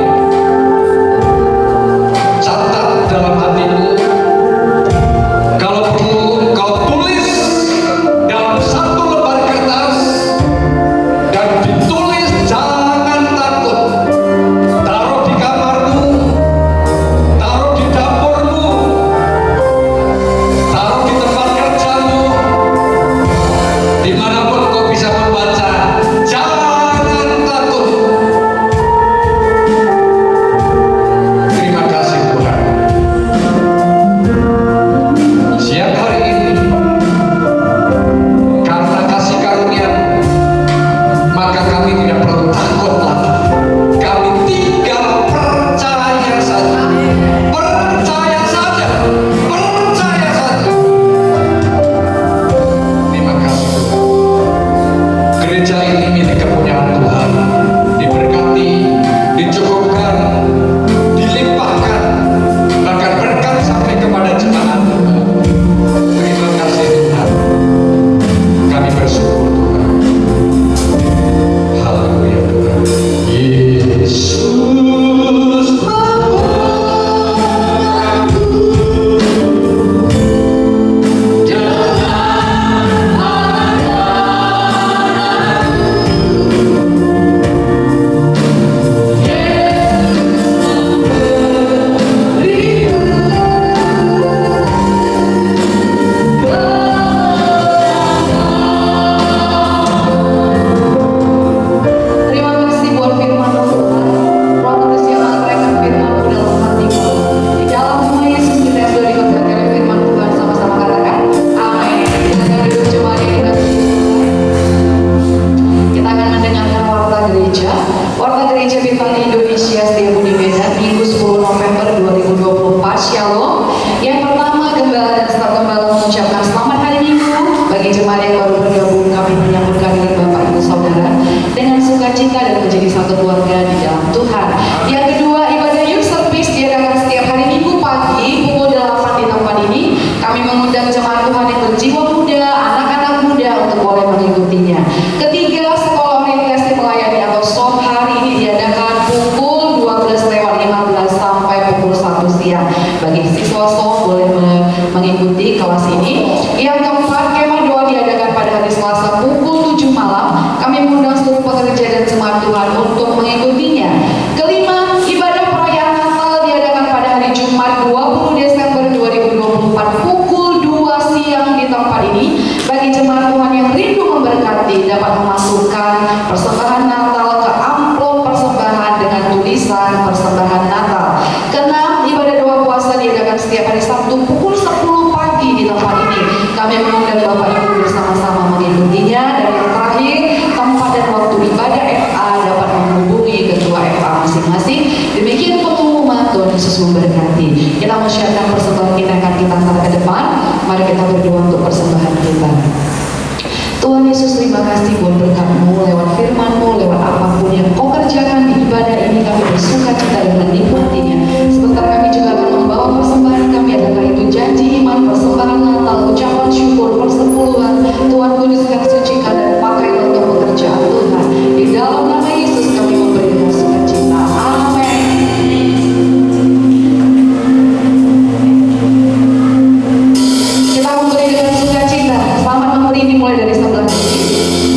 Speaker 2: Catat dalam hatimu, kalau perlu kau tulis dalam satu lembar kertas dan ditulis jangan takut. Taruh di kamarmu, taruh di dapurmu, taruh di tempat kerjamu, dimanapun kau bisa membaca. Jangan takut. Terima kasih Tuhan. Siang hari ini, karena kasih karunia, maka kami tidak perlu takut lagi. Kami tinggal percaya saja. Percaya saja. Percaya saja. Terima kasih Tuhan. Gereja ini milik kepunyaan Tuhan. Diberkati, dicukupkan, dilimpahkan, bahkan berkat sampai kepada jemaat Tuhan. Terima kasih Tuhan. Kami bersyukur Tuhan. Haleluya Tuhan. Yesus
Speaker 1: Terima kasih buat firman-Mu Tuhan. Roh Kudus yang mengerjakan firman-Mu dalam hatiku. Di dalam nama Yesus kita sudah diberkati oleh firman Tuhan. Sama-sama katakan amin. Kita akan duduk jemaat yang dikasihi Tuhan. Kita akan mendengarkan warta gereja. Warta gereja Bintang Indonesia Setiabudi Medan Minggu 10 November 2024. Shalom. Yang pertama, gembala dan staf gembala mengucapkan selamat hari Minggu. Bagi jemaat yang baru bergabung, kami menyambut kehadiran Bapak Ibu Saudara dengan sukacita dan menjadi satu keluarga di dalam Tuhan. Yang kedua, ibadah youth service diadakan setiap hari Minggu pagi pukul 8 di tempat ini. Kami mengundang jemaat Tuhan yang berjiwa muda, anak-anak muda untuk boleh mengikutinya. Ketiga, sekolah orientasi melayani atau SOM hari ini diadakan pukul 12:15 sampai pukul 1 siang. Bagi siswa SOM boleh mengikuti kelas ini. Yang keempat, kemah doa diadakan pada hari Selasa pukul 7 malam. Kami mengundang seluruh pekerja dan jemaat Tuhan untuk mengikutinya. Kelima, ibadah perayaan Natal diadakan pada hari Jumat 20 Desember 2024 pukul 2 siang di tempat ini. Bagi jemaat Tuhan yang rindu memberkati dapat memasukkan persembahan Natal ke amplop persembahan dengan tulisan persembahan Natal. Keenam, ibadah doa puasa diadakan setiap hari Sabtu pukul 10 pagi di tempat ini. Kami mengundang Bapak Ibu bersama-sama mengikutinya. Dan yang terakhir, tempat dan waktu ibadah FA dapat menghubungi ketua FA masing-masing. Demikian pengumuman. Tuhan Yesus memberkati. Kita menyiapkan persembahan kita akan kita antar ke depan. Mari kita berdoa untuk persembahan kita. Tuhan Yesus, terima kasih buat berkat-Mu, lewat firman-Mu, lewat apapun yang Kau kerjakan di ibadah ini. Kami bersuka cita dan menikmatinya. Sebentar kami juga akan membawa persembahan kami, adakah itu janji iman, persembahan Natal, ucapan syukur, persepuluhan. Tuhan kuduskan, sucikan dan pakai untuk pekerjaan Tuhan. Di dalam nama Yesus kami memberikan sukacita. Amin. Kita memberi dengan sukacita. Selamat memberi ini mulai dari sebelah kiri.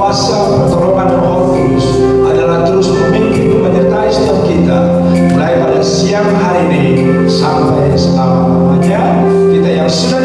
Speaker 3: kuasa pertolongan Roh Kudus adalah terus memimpin menyertai setiap kita mulai pada siang hari ini sampai selama-lamanya. Kita yang sudah